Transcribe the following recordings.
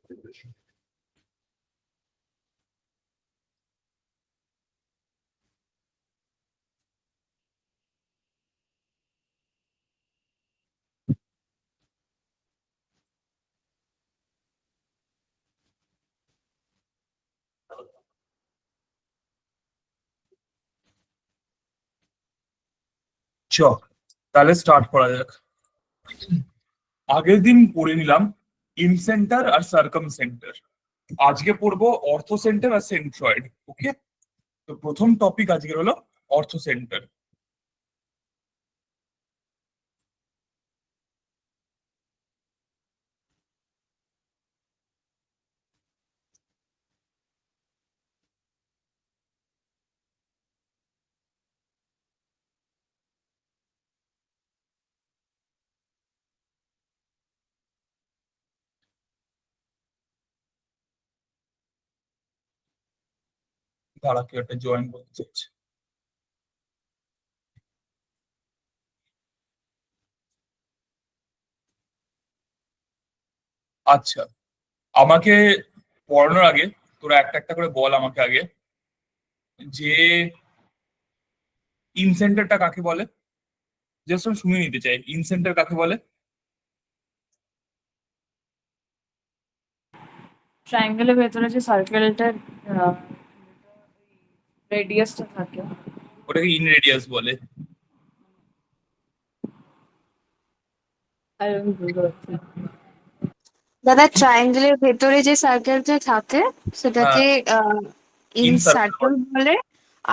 চ তাহলে স্টার্ট করা যাক। আগের দিন পড়ে নিলাম ইনসেন্টার আর সার্কাম সেন্টার। আজকে পড়বো অর্থো সেন্টার আর সেন্ট্রয়েড। ওকে, তো প্রথম টপিক আজকের হলো অর্থো সেন্টার। তারা কেউ একটা জয়েন করতে চাইছে। আচ্ছা, আমাকে পড়ানোর আগে তোরা একটা একটা করে বল আমাকে আগে, যে ইনসেন্টারটা কাকে বলে। জাস্ট আমি শুনে নিতে চাই, ইনসেন্টার কাকে বলে? ট্রায়াঙ্গেলের ভেতরে যে সার্কেলটার রেডিয়াসটা থাকে। ওটাকে ইন রেডিয়াস বলে। আর আমি বুঝতে পারছি না। দাদা, ট্রায়াঙ্গেলের ভেতরে যে সার্কেলটা থাকে হ্যাঁ, সেটাকে ইন ইন সার্কেল সার্কেল বলে। বলে।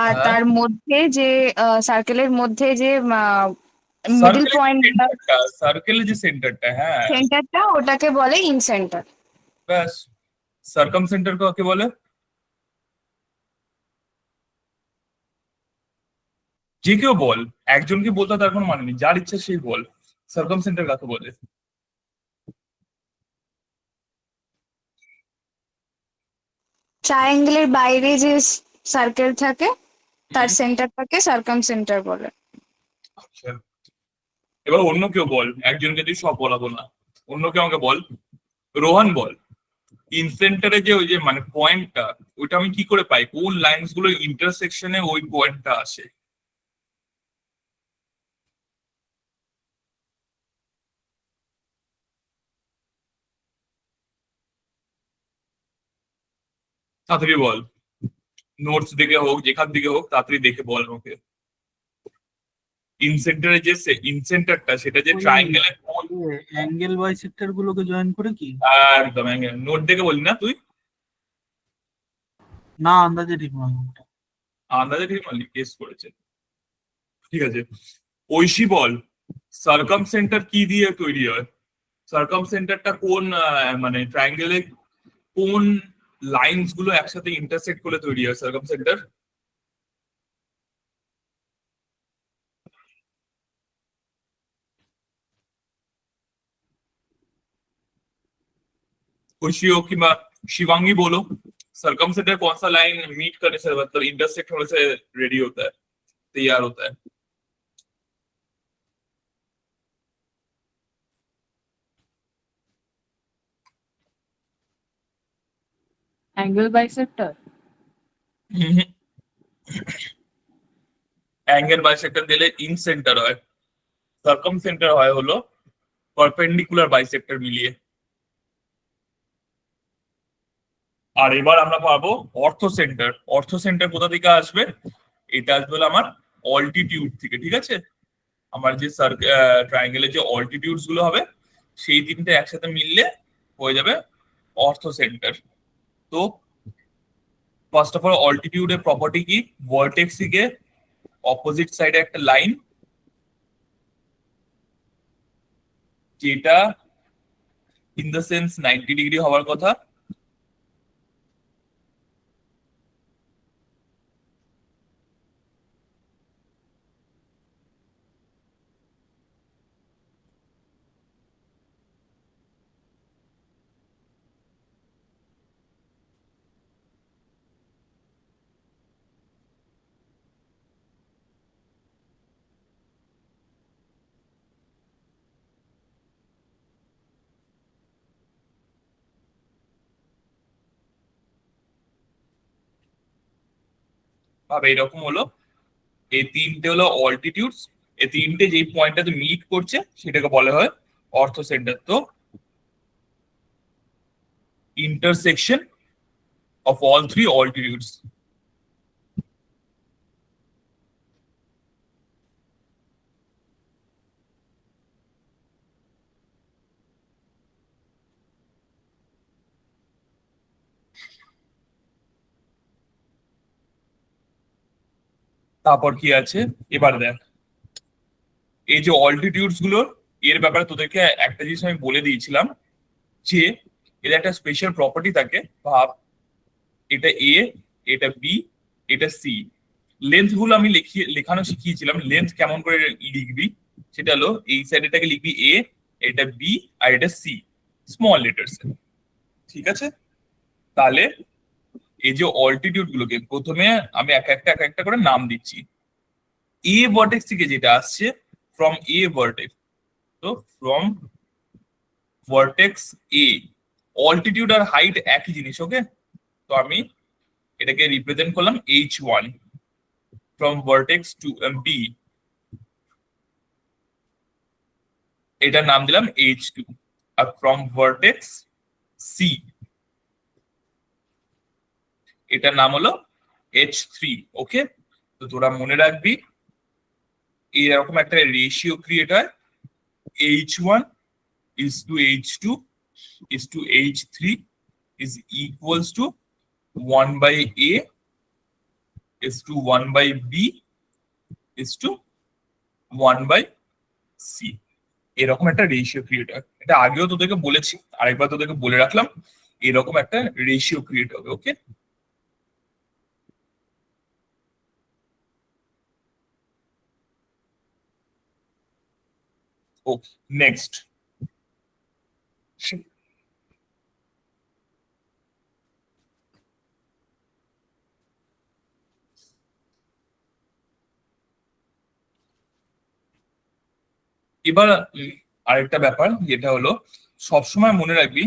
আর হ্যাঁ, তার মধ্যে যে সার্কেলের মধ্যে যে মিডল সার্কেলের যে পয়েন্ট বা সেন্টারটা, সার্কেলের যে সেন্টারটা, হ্যাঁ। সেন্টারটা ওটাকে বলে ইন সেন্টার। ব্যাস, সার্কাম সেন্টার কাকে বলে? যে কেউ বল, একজনকে বলতে তার কোনো মানে নেই, যার ইচ্ছা সেই বল। সার্কাম সেন্টার কাকে বলে? ট্রায়াঙ্গেলের বাইরে যে সার্কেল থাকে তার হুম, সেন্টারটাকে সার্কাম সেন্টার বলে। আচ্ছা। এবার অন্য কেউ বল, একজনকে দিয়ে সব বলাবো না। অন্য কেউ আমাকে বল। রোহান বল, ইনসেন্টারে যে ওই যে মানে পয়েন্টটা, ওইটা আমি কি করে পাই? কোন লাইনস গুলো ইন্টারসেকশনে ওই পয়েন্টটা আসে? তাড়াতাড়ি বল, নোটস দেখে হোক যেখান থেকে হোক, তাড়াতাড়ি দেখে বল আমাকে। ইনসেন্টারে যে ইনসেন্টারটা, সেটা যে ওই ট্রায়াঙ্গেলের কোন। অ্যাঙ্গেল বাইসেক্টর গুলোকে জয়েন করে কি? একদম নোট দেখে বলি না তুই? না, আন্দাজে ঠিক মালুম। আন্দাজে ঠিক মারলি, কেস করেছে। ঠিক আছে, ঐশী বল, সার্কাম সেন্টার কি দিয়ে তৈরি হয়? সার্কাম সেন্টারটা কোন মানে ট্রায়াঙ্গেলে কোন লাইনস গুলো একসাথে ইন্টারসেক্ট করে তৈরি হয় সার্কাম সেন্টার? खुशी हो कि शिवांगी बोलो, सरकम सेंटर कौन सा लाइन मीट करने से मतलब इंटरसेक्ट होने से रेडी होता है, तैयार होता है? Angle bisector. অ্যাঙ্গেল বাইসেক্টর দিলে ইন সেন্টার হয়, সার্কাম সেন্টার হয় হলো পারপেন্ডিকুলার বাইসেক্টর মিলিয়ে। আর এবার আমরা পাবো অর্থো সেন্টার। অর্থো সেন্টার কোথা থেকে আসবে? এটা আসবে হলো আমার অল্টিটিউড থেকে, ঠিক আছে? আমার যে ট্রায়াঙ্গেলের যে অল্টিটিউডস গুলো হবে, সেই তিনটে একসাথে মিললে হয়ে যাবে অর্থো সেন্টার। তো ফার্স্ট অফ অল, অল্টিটিউডের প্রপার্টি কি? ভার্টেক্স থেকে অপোজিট সাইডে একটা লাইন, যেটা ইন দ্য সেন্স 90 ডিগ্রি হওয়ার কথা। ভাবে এরকম হলো, এই তিনটে হলো অল্টিটিউডস, এই তিনটে যেই পয়েন্টটাতে মিট করছে সেটাকে বলা হয় অর্থো সেন্টার। তো intersection of all three altitudes. তারপর কি আছে এবার দেখ, এই যে অল্টিটিউডস গুলোর এর ব্যাপারে তোদেরকে একটা জিনিস আমি বলে দিয়েছিলাম যে এর একটা স্পেশাল প্রপার্টি থাকে। ভাব এটা এ, এটা বি, এটা সি। লেন্থ গুলো আমি লেখানো শিখিয়েছিলাম, লেন্থ কেমন করে লিখবি সেটা হলো এই সাইডেটাকে লিখবি এ, এটা বি, আর এটা সি, স্মল লেটার্স। ঠিক আছে, তাহলে এই যে অল্টিটিউড গুলোকে প্রথমে আমি এক একটা করে নাম দিচ্ছি। এ ভার্টেক্স থেকে যেটা আসছে, ফ্রম এ ভার্টেক্স, তো ফ্রম ভার্টেক্স এ, অল্টিটিউড আর হাইট একই জিনিস। ওকে, তো আমি এটাকে রিপ্রেজেন্ট করলাম h1, from vertex two B এটার নাম দিলাম h2, are from vertex C এটার নাম হলো h3। ওকে, তো তোরা মনে রাখবি এরকম একটা রেশিও ক্রিয়েট হয়, h1 is to h2 is to h3 is equals to 1 by a is to 1 by b is to 1 by c। এরকম একটা রেশিও ক্রিয়েট হয়, এটা আগেও তোদেরকে বলেছি, আরেকবার তোদেরকে বলে রাখলাম, এরকম একটা রেশিও ক্রিয়েট হবে। ওকে, ওকে, নেক্সট। এবার আরেকটা ব্যাপার যেটা হলো, সবসময় মনে রাখবি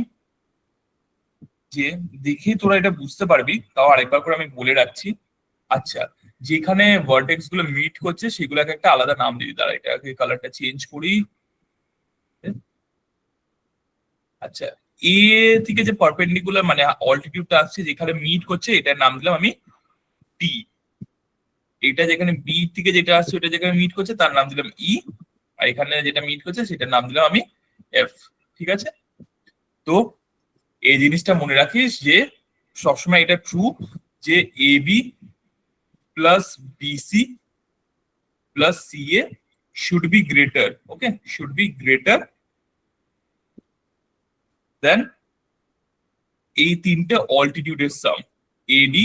যে দেখে তোরা এটা বুঝতে পারবি, তাও আরেকবার করে আমি বলে রাখছি। আচ্ছা, যেখানে ভার্টেক্স গুলো মিট করছে সেগুলোকে একটা আলাদা নাম দিবি। তারা এটাকে কালারটা চেঞ্জ করি। আচ্ছা, এ থেকে যে পারপেন্ডিকুলার মানে অল্টিটিউডটা আসছে যেখানে মিট করছে এটার নাম দিলাম আমি টি। এটা যেখানে বি থেকে যেটা আসছে ওটা যেখানে মিট করছে তার নাম দিলাম ই, আর এখানে যেটা মিট করছে সেটার নাম দিলাম আমি এফ। ঠিক আছে, তো এই জিনিসটা মনে রাখিস যে সবসময় এটা ট্রু যে A B plus BC plus C A should be greater. Okay, should be greater then এই তিনটে অল্টিটিউডের sum, AD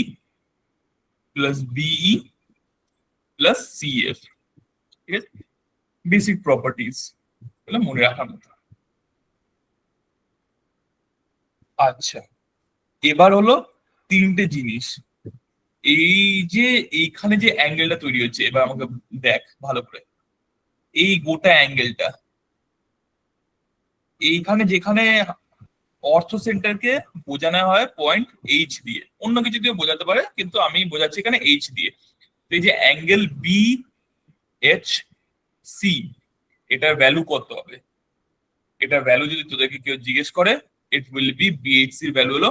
plus BE plus CF. ঠিক আছে, বেসিক প্রপার্টিজ মনে রাখার মতো। আচ্ছা, এবার হলো তিনটে জিনিস। এই যে এইখানে যে অ্যাঙ্গেলটা তৈরি হচ্ছে, এবার আমাকে দেখ ভালো করে, এই গোটা অ্যাঙ্গেলটা এইখানে যেখানে অর্থ সেন্টারকে বোঝানো হয় পয়েন্ট এইচ দিয়ে, অন্য কিছু দিয়ে বোঝাতে পারে কিন্তু আমি বোঝাচ্ছি এখানে এইচ দিয়ে। তো এই যে অ্যাঙ্গেল বি এইচ সি, এটার ভ্যালু কত হবে? এটার ভ্যালু যদি তোদেরকে কেউ জিজ্ঞেস করে, ইট উইল বি বিএইচসি এর ভ্যালু হলো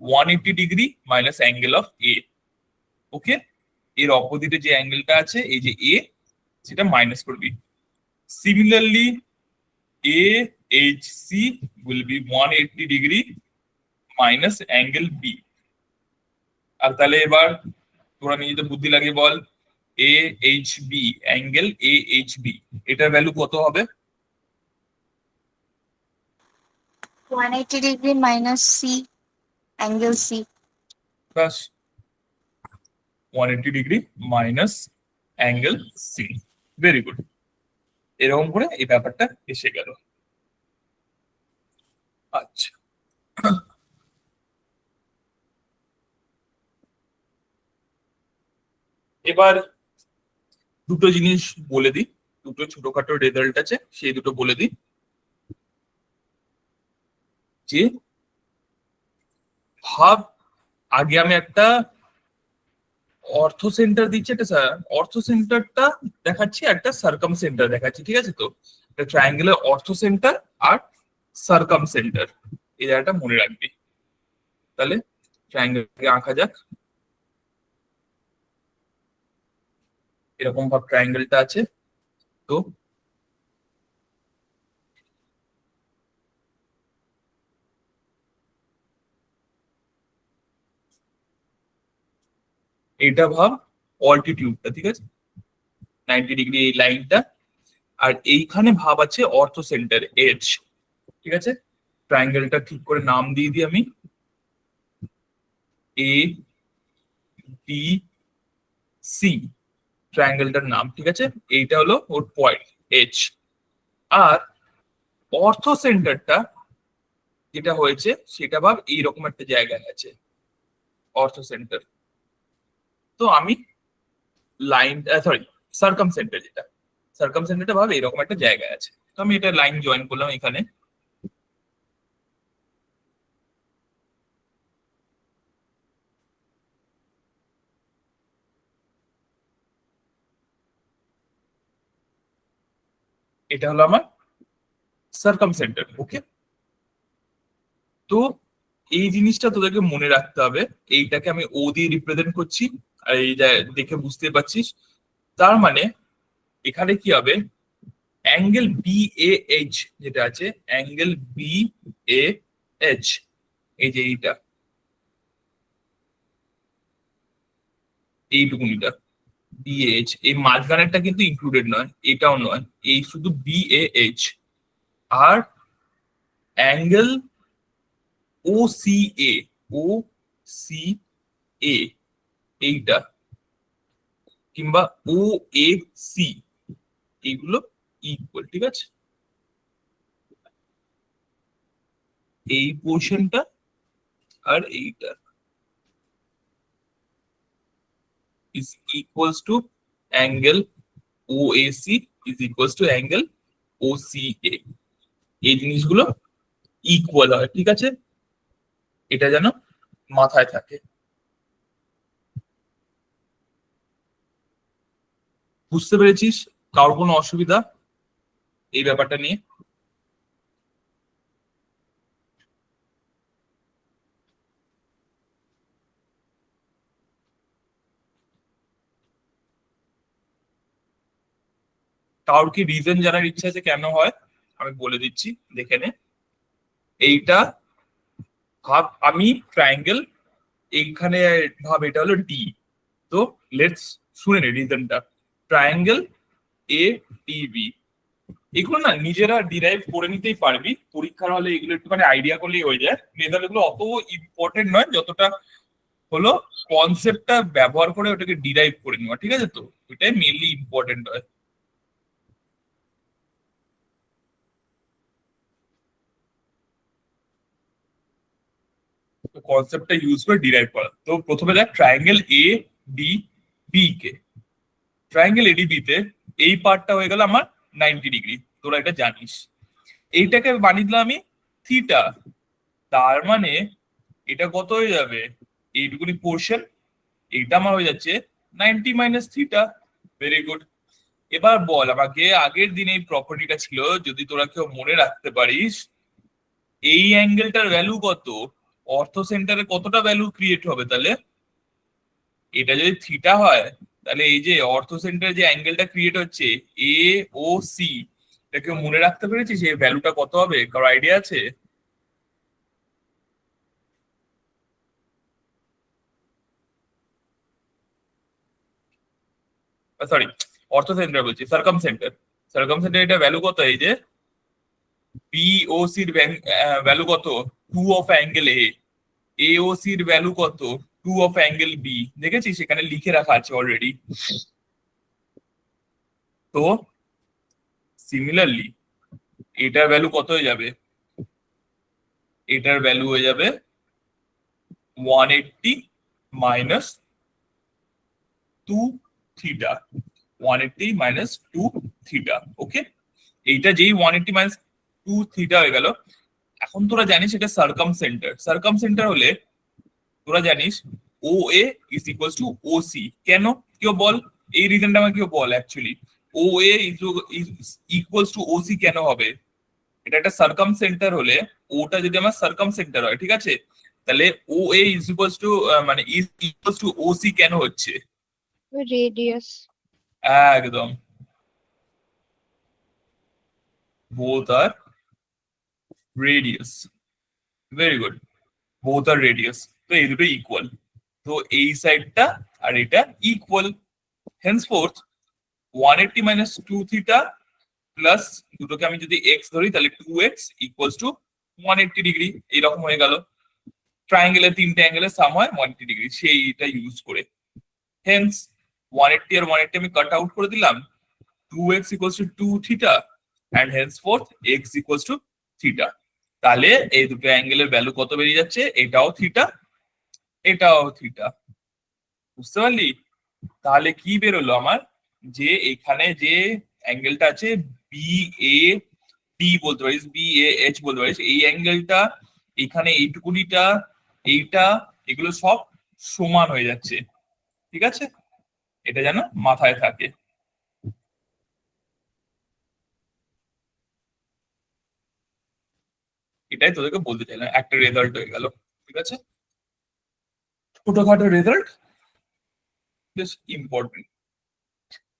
180 ডিগ্রি মাইনাস অ্যাঙ্গেল অফ এ। ওকে, এর অপোজিটে যে অ্যাঙ্গেলটা আছে এই যে এ, সেটা মাইনাস করবি। Similarly A H C will be 180 degree minus angle B. আর তাহলে এবার তোরা নিজেদের বুদ্ধি লাগিয়ে বল, A H B angle A H B এটার ভ্যালু কত হবে? 180 degree minus C angle C. ব্যাস, 180 degree minus angle C. Very good, এরকম করে এই ব্যাপারটা এসে গেল। আচ্ছা, এবার দুটো জিনিস বলে দিই, দুটো ছোটখাটো রেজাল্ট আছে সেই দুটো বলে দিই। যে ভাব আগে আমি একটা অর্থো সেন্টার দিচ্ছে একটা স্যার, অর্থো সেন্টারটা দেখাচ্ছি, একটা সার্কাম সেন্টার দেখাচ্ছি, ঠিক আছে? তো একটা ট্রায়াঙ্গেলের অর্থো সেন্টার আর সার্কাম সেন্টার, এই জায়গাটা মনে রাখবি। তাহলে ট্রায়াঙ্গেলকে আঁকা যাক। এরকম ভাব ট্রায়াঙ্গেলটা আছে। তো এটা ভাব অল্টিটিউডটা, ঠিক আছে, 90 ডিগ্রি এই লাইনটা। আর এইখানে ভাব আছে অর্থো সেন্টার এজ, ঠিক আছে? ট্রায়াঙ্গেলটা ঠিক করে নাম দিয়ে দিই আমি, এ বি সি, ট্রায়াঙ্গেলটার নাম, ঠিক আছে? এইটা হলো ওর পয়েন্ট এইচ। আর অর্থো সেন্টারটা যেটা হয়েছে সেটা ভাব এইরকম একটা জায়গায় আছে অর্থো সেন্টার। তো আমি লাইন, সরি, সার্কাম সেন্টার, যেটা সার্কাম সেন্টারটা ভাব এরকম একটা জায়গায় আছে। তো আমি এটা লাইন জয়েন করলাম এখানে। এটা হলো আমার সার্কাম সেন্টার, ওকে? তো এই জিনিসটা তোদেরকে মনে রাখতে হবে, এইটাকে আমি ও দিয়ে রিপ্রেজেন্ট করছি। আর এই দেখে বুঝতে পারছিস, তার মানে এখানে কি হবে, অ্যাঙ্গেল বি এ এইচ যেটা আছে, অ্যাঙ্গেল বি এ এইচ, এই যে এইটা, এইটুকুনিটা বি এ এইচ, এই মাঝখানেরটা কিন্তু ইনক্লুডেড নয়, এটাও নয়, এই শুধু বি এ এইচ। আর angle O C A, O C A, এইটা, কিংবা ও এ সি, এইগুলো ইকুয়াল, ঠিক আছে? এই পোর্শনটা আর এইটা is equals to angle OAC is equals to angle OCA, এই জিনিসগুলো ইকুয়াল হয়, ঠিক আছে? এটা যেন মাথায় থাকে। বুঝতে পেরেছিস? কারোর কোনো অসুবিধা এই ব্যাপারটা নিয়ে? কারোর কি রিজন জানার ইচ্ছা আছে কেন হয়? আমি বলে দিচ্ছি, দেখে নে। এইটা ভাব আমি ট্রায়াঙ্গেল, এইখানে ভাব এটা হলো ডি। তো লেটস শুনে নে রিজনটা। ট্রায়াঙ্গেল এ ডি বি, এগুলো না নিজেরা ডিরাইভ করে নিতেই পারবি, পরীক্ষার হলে এগুলো একটুখানি আইডিয়া করলেই হয়ে যায়। রেজাল্ট এগুলো অত ইম্পর্টেন্ট নয় যতটা হলো কনসেপ্টটা ব্যবহার করে ওটাকে ডিরাইভ করে নেওয়া, ঠিক আছে? তো এটাই মেনলি ইম্পর্টেন্ট হয়। তো কনসেপ্টটা ইউজ করে ডিরাইভ করা। তো প্রথমে দেখ ট্রায়াঙ্গেল এ ডি বি কে, ট্রায়াঙ্গেল এডিবি তে এই পার্টটা হয়ে গেল আমার 90 ডিগ্রি, তোরা এটা জানিস। এইটাকে বানিয়ে দিলাম আমি থিটা, তার মানে এটা কত হয়ে যাবে, এইটুকুনি পোর্শন, এটা আমার হয়ে যাচ্ছে 90 মাইনাস থিটা। Very good. এবার বল আমাকে, আগের দিন এই প্রপার্টিটা ছিল, যদি তোরা কেউ মনে রাখতে পারিস, এই অ্যাঙ্গেলটার ভ্যালু কত, অর্থো সেন্টারে কতটা ভ্যালু ক্রিয়েট হবে তাহলে? এটা যদি থিটা হয়, তাহলে এই যে অর্থো সেন্টারে যে অ্যাঙ্গেলটা ক্রিয়েট হচ্ছে এ ও সি, এটা কেউ মনে রাখতে পেরেছিস এই ভ্যালুটা কত হবে? কারো আইডিয়া আছে? সরি, অর্থো সেন্টার বলছি, সার্কাম সেন্টার। সার্কাম সেন্টার এটা ভ্যালু কত, এই যে বিওসি এর ভ্যালু কত, 2 অফ অ্যাঙ্গেল এ, এওসি এর ভ্যালু কত, 2 অফ অ্যাঙ্গেল বি। দেখেছিস সেখানে লিখে রাখা আছে অলরেডি। তো সিমিলারলি এটার ভ্যালু কত হয়ে যাবে, এটার ভ্যালু হয়ে যাবে 180 মাইনাস 2 থিটা, 180 মাইনাস 2 থিটা, ওকে? এইটা যেই 180 মাইনাস 2 থিটা হয়ে গেল। এখন তোরা জানিস এটা সার্কাম সেন্টার। সার্কাম সেন্টার হলে তোরা জানিস O A is equals to O C. কেন? কেউ বল, এই রিজনটা আমাকে কেউ বল actually O A is equals to O C কেন হবে? এটা একটা সার্কাম সেন্টার হলে, ওটা যদি আমার সার্কাম সেন্টার হয়, ঠিক আছে, তাহলে O A is equals to মানে is equals to O C কেন হচ্ছে? রেডিয়াস। একদম, both are radius. Very good, both are radius. তো এই দুটো ইকুয়াল, তো এই সাইডটা আর এটা equal. henceforth 180 minus 2 theta plus দুটোকে আমি যদি এক্স ধরি তাহলে 2x ইকুয়ালস টু 180 ডিগ্রি। এইরকম হয়ে গেল। ট্রায়াঙ্গেলের তিনটে অ্যাঙ্গেলের সাম হয় 180 ডিগ্রি, সেইটা ইউজ করে। হেন্স 180 আর 180 আমি কাট আউট করে দিলাম, 2x equals to 2 theta and henceforth x equals to theta। তাহলে এই দুটো অ্যাঙ্গেলের ভ্যালু কত বেরিয়ে যাচ্ছে? এটাও থিটা, এটাও থিটা। বুঝতে পারলি? তাহলে কি বেরোলো আমার, যে এখানে যে অ্যাঙ্গেলটা আছে বি এ টি বলতে পারিস, বি এ এইচ বলতে পারিস, এই অ্যাঙ্গেলটা এখানে এইটুকুনিটা এইটা এগুলো সব সমান হয়ে যাচ্ছে। ঠিক আছে, এটা যেন মাথায় থাকে। এটাই তোদেরকে বলতে চাইলাম, একটা রেজাল্ট হয়ে গেল। ঠিক আছে, ছোটখাটো রেজাল্ট, বেশ ইম্পর্টেন্ট।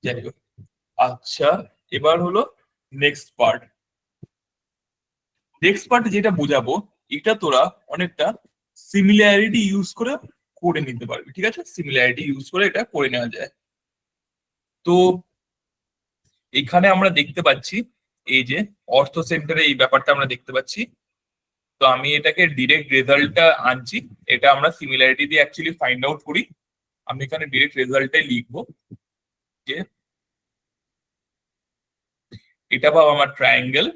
যাই হোক, আচ্ছা এবার হলো নেক্সট পার্ট। নেক্সট পার্ট যেটা বোঝাবো, এটা তোরা অনেকটা সিমিলারিটি ইউজ করে করে নিতে পারবি। ঠিক আছে, সিমিলারিটি ইউজ করে এটা করে নেওয়া যায়। তো এখানে আমরা দেখতে পাচ্ছি এই যে অর্থ সেন্টারে এই ব্যাপারটা আমরা দেখতে পাচ্ছি। তো আমি এটাকে ডিরেক্ট রেজাল্টটা আনছি, এটা আমরা সিমিলারিটি দিয়ে অ্যাকচুয়ালি ফাইন্ড আউট করি। আমি এখানে ডিরেক্ট রেজাল্টটাই লিখবো যে এটা পাবো আমার ট্রায়াঙ্গেল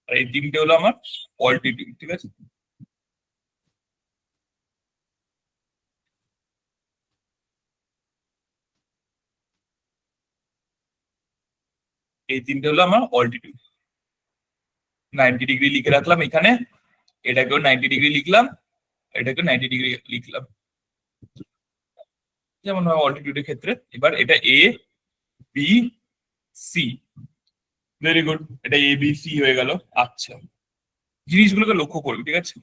আর এই তিনটে হলো আমার অল্টিটিউড। ঠিক আছে, এই তিনটে হলো আমার অল্টিটিউড। 90 ডিগ্রি লিখে রাখলাম এখানে, এটাকেও 90 ডিগ্রি লিখলাম, এটাকেও 90 ডিগ্রি লিখলাম, যেমন হয় অল্টিটিউডের ক্ষেত্রে। এবার এটা A B C. Very good, এটা এ বি সি হয়ে গেল। আচ্ছা, জিনিসগুলোকে লক্ষ্য করবি। ঠিক আছে,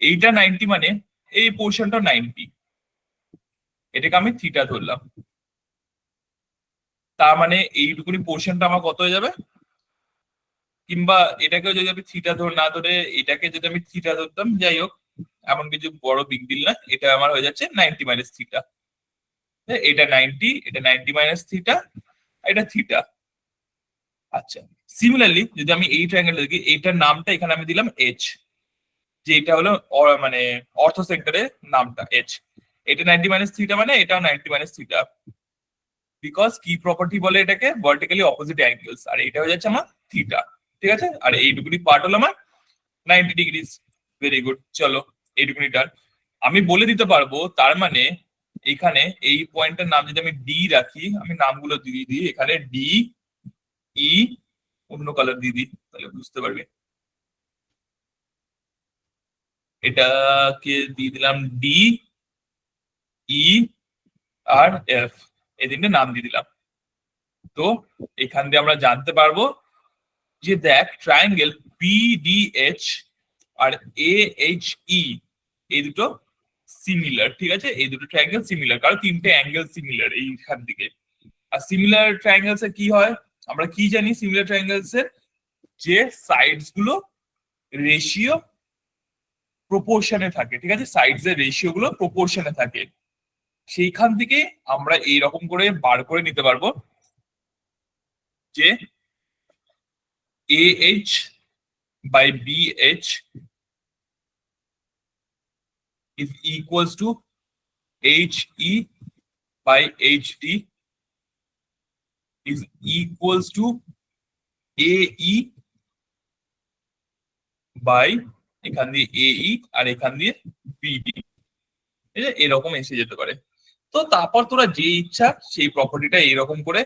এইটা 90 মানে এই পোর্শনটা 90, এটাকে আমি থিটা ধরলাম। তার মানে এইটুকুনি পোর্শনটা আমার কত হয়ে যাবে? কিংবা এটাকেও যদি আমি থিটা না ধরে এটাকে যদি আমি থিটা ধরতাম, যাই হোক, এমন কিছু বড় বিগ ডিল না, এটা আমার হয়ে যাচ্ছে 90 মাইনাস থিটা। এটা 90, এটা 90 মাইনাস থিটা, এটা থিটা। আচ্ছা, সিমিলারলি যদি আমি এই ট্রায়াঙ্গেল দেখি, এইটার নামটা এখানে আমি দিলাম এইচ, যে এটা হলো মানে অর্থ সেক্টরের নামটা এইচ। এটা 90 মাইনাস থিটা মানে এটাও 90 মাইনাস থিটা, বিকজ কি প্রপার্টি বলে এটাকে, ভার্টিক্যালি অপোজিট অ্যাঙ্গেলস। আর এটা হয়ে যাচ্ছে আমার থিটা। ঠিক আছে, আর এইটুকুনি পার্ট হলো আমার 90 ডিগ্রিজ। ভেরি গুড, চলো এইটুকুনি ডান। আমি বলে দিতে পারবো, তার মানে এখানে এই পয়েন্টের নাম যদি আমি ডি রাখি, আমি নামগুলো দিয়ে দিই এখানে ডি ই, অন্য কালার দিয়ে দিই তাহলে বুঝতে পারবে। এটাকে দিয়ে দিলাম ডি ই আর এফ, এই তিনটে নাম দিয়ে দিলাম। তো এখান দিয়ে আমরা জানতে পারবো যে দেখ ট্রায়াঙ্গেল বিডিএইচ আর এএইচই এই দুটো সিমিলার। ঠিক আছে, এই দুটো ট্রায়াঙ্গেল সিমিলার, কারণ তিনটে অ্যাঙ্গেল সিমিলার এইখান থেকে। আর সিমিলার ট্রায়াঙ্গেলস এর কি হয়, আমরা কি জানি সিমিলার ট্রায়াঙ্গেলস এর, যে সাইডস গুলো রেশিও প্রপোর্শনে থাকে। ঠিক আছে, সাইডস এর রেশিও গুলো প্রপোর্শনে থাকে। সেইখান থেকে আমরা এইরকম করে বার করে নিতে পারবো যে AH by BH is equals to HE by HD is equals to AE by এখান দিয়ে AE আর এখান দিয়ে BD, ঠিক আছে? এরকম এসে যেতে পারে। তো তারপর তোরা যে ইচ্ছা সেই প্রপার্টিটা এরকম করে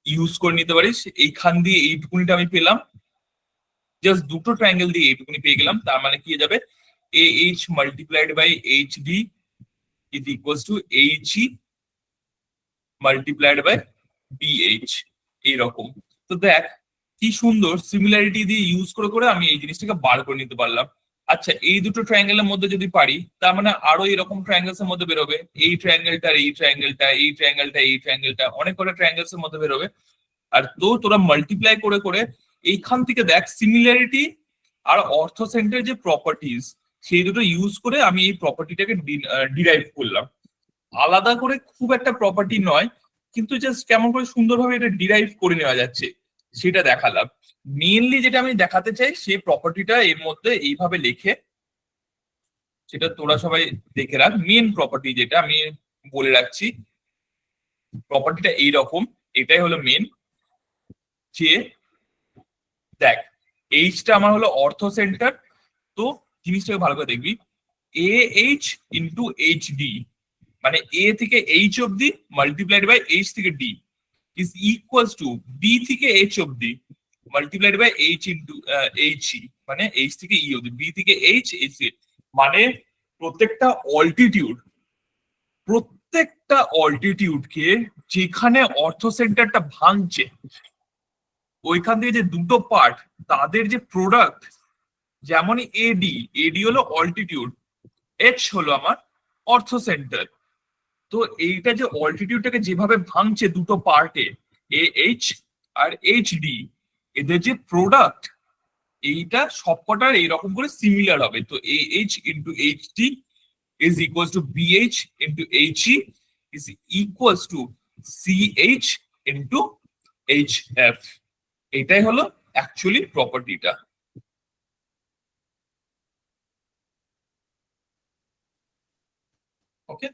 ইউজ করে নিতে পারিস। এইখান দিয়ে এইটুকুনিটা আমি পেলাম, জাস্ট দুটো ট্রায়াঙ্গেল দিয়ে এইটুকুনি পেয়ে গেলাম। তার মানে কি হয়ে যাবে, AH multiplied by HD is equals to HE multiplied by BH, এইরকম। তো দেখ কি সুন্দর সিমিলারিটি দিয়ে ইউজ করে করে আমি এই জিনিসটাকে বার করে নিতে পারলাম। আচ্ছা, এই দুটো ট্রায়াঙ্গেলের মধ্যে যদি পারি, তার মানে আরো এরকম ট্রায়াঙ্গেলস এর মধ্যে বেরোবে, এই ট্রায়াঙ্গেলটা এই ট্রায়াঙ্গেলটা এই ট্রায়াঙ্গেলটা এই ট্রায়াঙ্গেলটা, অনেক কটা ট্রায়াঙ্গেলস এর মধ্যে বেরোবে। আর তো তোরা মাল্টিপ্লাই করে করে এইখান থেকে দেখ সিমিলারিটি আর অর্থোসেন্টের যে প্রপার্টিজ, সেই দুটো ইউজ করে আমি এই প্রপার্টিটাকে ডিরাইভ করলাম। আলাদা করে খুব একটা প্রপার্টি নয়, কিন্তু জাস্ট কেমন করে সুন্দরভাবে এটা ডিরাইভ করে নেওয়া যাচ্ছে সেটা দেখালাম। মেইনলি যেটা আমি দেখাতে চাই সেই প্রপার্টিটা এর মধ্যে এইভাবে লিখে, সেটা তোরা সবাই দেখে রাখ। মেন প্রপার্টি যেটা আমি বলে রাখছি, প্রপার্টিটা এইরকম, এটাই হলো মেন। যে দেখ, এইচটা আমার হলো অর্থো সেন্টার, তো জিনিসটাকে ভালো করে দেখবি, AH ইন্টু HD মানে A থেকে H অব্দি মাল্টিপ্লাইড বাই H থেকে D is equals to B থেকে H অব্দি multiplied by H into HE মানে H থেকে E অব্দি, B থেকে H H মানে প্রত্যেকটা অল্টিটিউডকে যেখানে অর্থো সেন্টারটা ভাঙছে, ওইখান থেকে যে দুটো পার্ট তাদের যে প্রোডাক্ট, যেমন এডি হলো অল্টিটিউড, H হলো আমার অর্থো সেন্টার। তো এইটা যে অল্টিটিউডটাকে যেভাবে ভাঙছে দুটো পার্টে, AH আর HD, এদের যে প্রোডাক্ট এইটা সবকটার এইরকম করে সিমিলার হবে। তো AH into HD is equals to BH into HE is equals to CH into HF, এটাই হলো অ্যাকচুয়ালি প্রপার্টিটা। ওকে,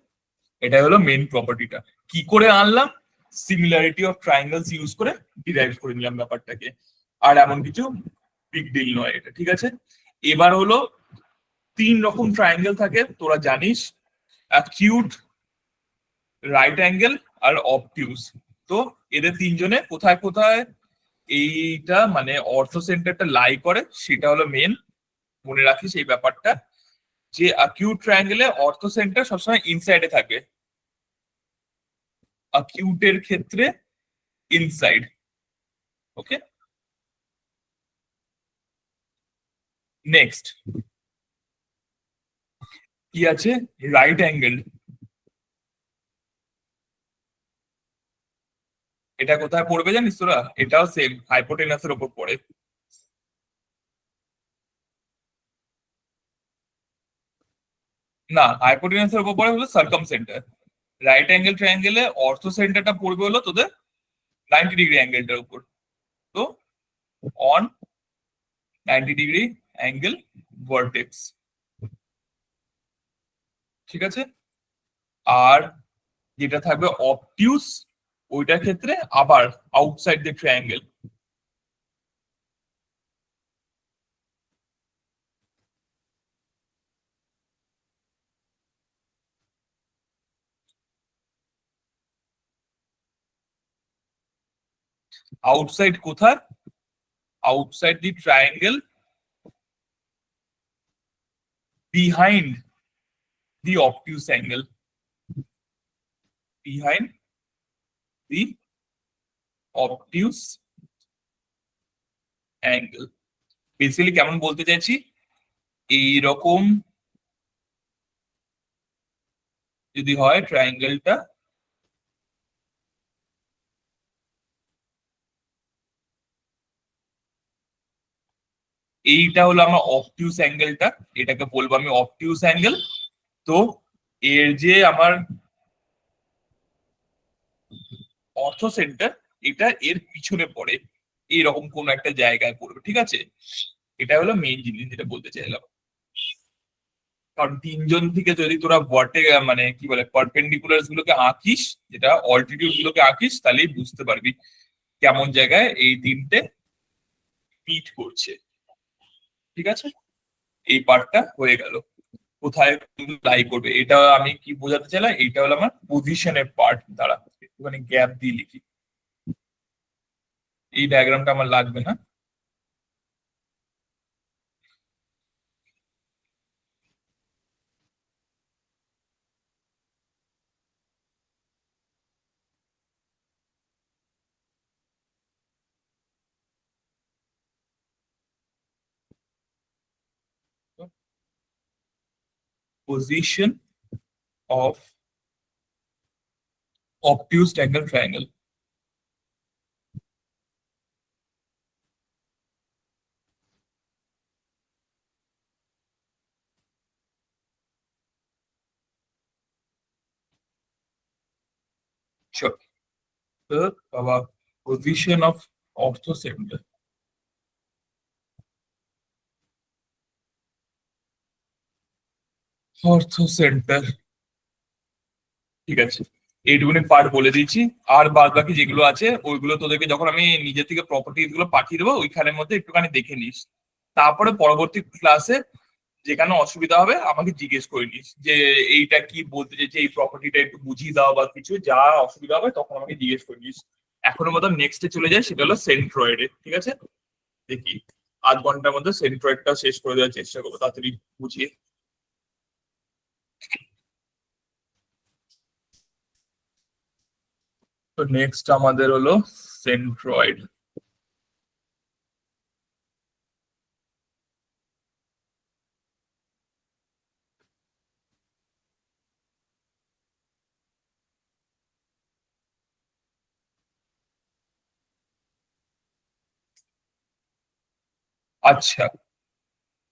এটাই হলো মেইন প্রপার্টিটা। কি করে আনলাম, সিমিলারিটি অফ ট্রায়াঙ্গেলস ইউজ করে ডিরাইভ করে নিলাম ব্যাপারটাকে, আর এমন কিছু বিগ ডিল নয় এটা, ঠিক আছে? এবার হলো তিন রকম ট্রায়াঙ্গেল থাকে তোরা জানিস, অ্যাকিউট, রাইট অ্যাঙ্গেল আর অবটিউস। তো এদের তিনজনে কোথায় কোথায় এইটা মানে অর্থো সেন্টারটা লাই করে সেটা হলো মেন, মনে রাখিস এই ব্যাপারটা, যে অ্যাকিউট ট্রায়াঙ্গেলে অর্থো সেন্টার সবসময় ইনসাইডে থাকে, অ্যাকিউটের ক্ষেত্রে ইনসাইড। ওকে, নেক্সট কি আছে, রাইট অ্যাঙ্গেল। এটা কোথায় পড়বে জানিস তোরা? এটাও সেম হাইপোটেনাসের উপর পড়ে। না, হাইপোটেনাসের উপর পড়ে হলো সার্কাম সেন্টার। রাইট অ্যাঙ্গেল ট্রায়াঙ্গেলে অর্থো সেন্টারটা পড়বে হলো তোদের 90 ডিগ্রি অ্যাঙ্গেলটার উপর। তো অন 90 ডিগ্রি অ্যাঙ্গেল ভার্টেক্স, ঠিক আছে? আর যেটা থাকবে অবটিউস, ওইটার ক্ষেত্রে আবার আউটসাইড দ্য ট্রায়াঙ্গেল। আউটসাইড কোথায়? Outside the triangle behind the obtuse angle, behind the obtuse angle. Basically কেমন বলতে চাইছি, এইরকম যদি হয় ট্রায়াঙ্গেলটা, এইটা হলো আমার অবটিউস অ্যাঙ্গেলটা, এটাকে বলবো আমি অবটিউস অ্যাঙ্গেল। তো এর যে আমার অর্থো সেন্টার, এটা এর পিছনে পড়ে, এইরকম কোন একটা জায়গায় পড়বে, ঠিক আছে? এটা হলো মেইন জিনিস যেটা বলতে চাইলাম। কারণ তিনজন থেকে যদি তোরা মানে কি বলে পারপেন্ডিকুলার গুলোকে আঁকিস, যেটা অল্টিটিউড গুলোকে আঁকিস, তাহলেই বুঝতে পারবি কেমন জায়গায় এই তিনটে মিট করছে। ঠিক আছে, এই পার্টটা হয়ে গেল। কোথায় লাই করবে এটা আমি কি বোঝাতে চাইলাম, এইটা হলো আমার পজিশনের পার্ট। দ্বারা একটুখানি গ্যাপ দিয়ে লিখি, এই ডায়াগ্রামটা আমার লাগবে না। Position of obtuse angle triangle. Sure. Our position of orthocenter. Orthocenter. ঠিক আছে, এইটুকুনি পার্ট বলে দিয়েছি। আর বাদ বাকি যেগুলো আছে ওইগুলো তোদেরকে যখন আমি নিজে থেকে প্রপার্টিজ গুলো পাঠিয়ে দেবো, ওইখানের মধ্যে একটুখানি দেখে নিস। তারপরে পরবর্তী ক্লাসে যেখানে অসুবিধা হবে আমাকে জিজ্ঞেস করে নিস যে এইটা কি বলতে চাইছে, এই প্রপার্টিটা একটু বুঝিয়ে দাও বা কিছু, যা অসুবিধা হবে তখন আমাকে জিজ্ঞেস করে নিস। এখনো মতো নেক্সটে চলে যায়, সেটা হলো সেন্ট্রয়েডে। ঠিক আছে, দেখি 8 ঘন্টার মধ্যে সেন্ট্রয়েডটা শেষ করে দেওয়ার চেষ্টা করবো তাড়াতাড়ি বুঝিয়ে। তো নেক্সট আমাদের হলো সেন্ট্রয়েড। আচ্ছা,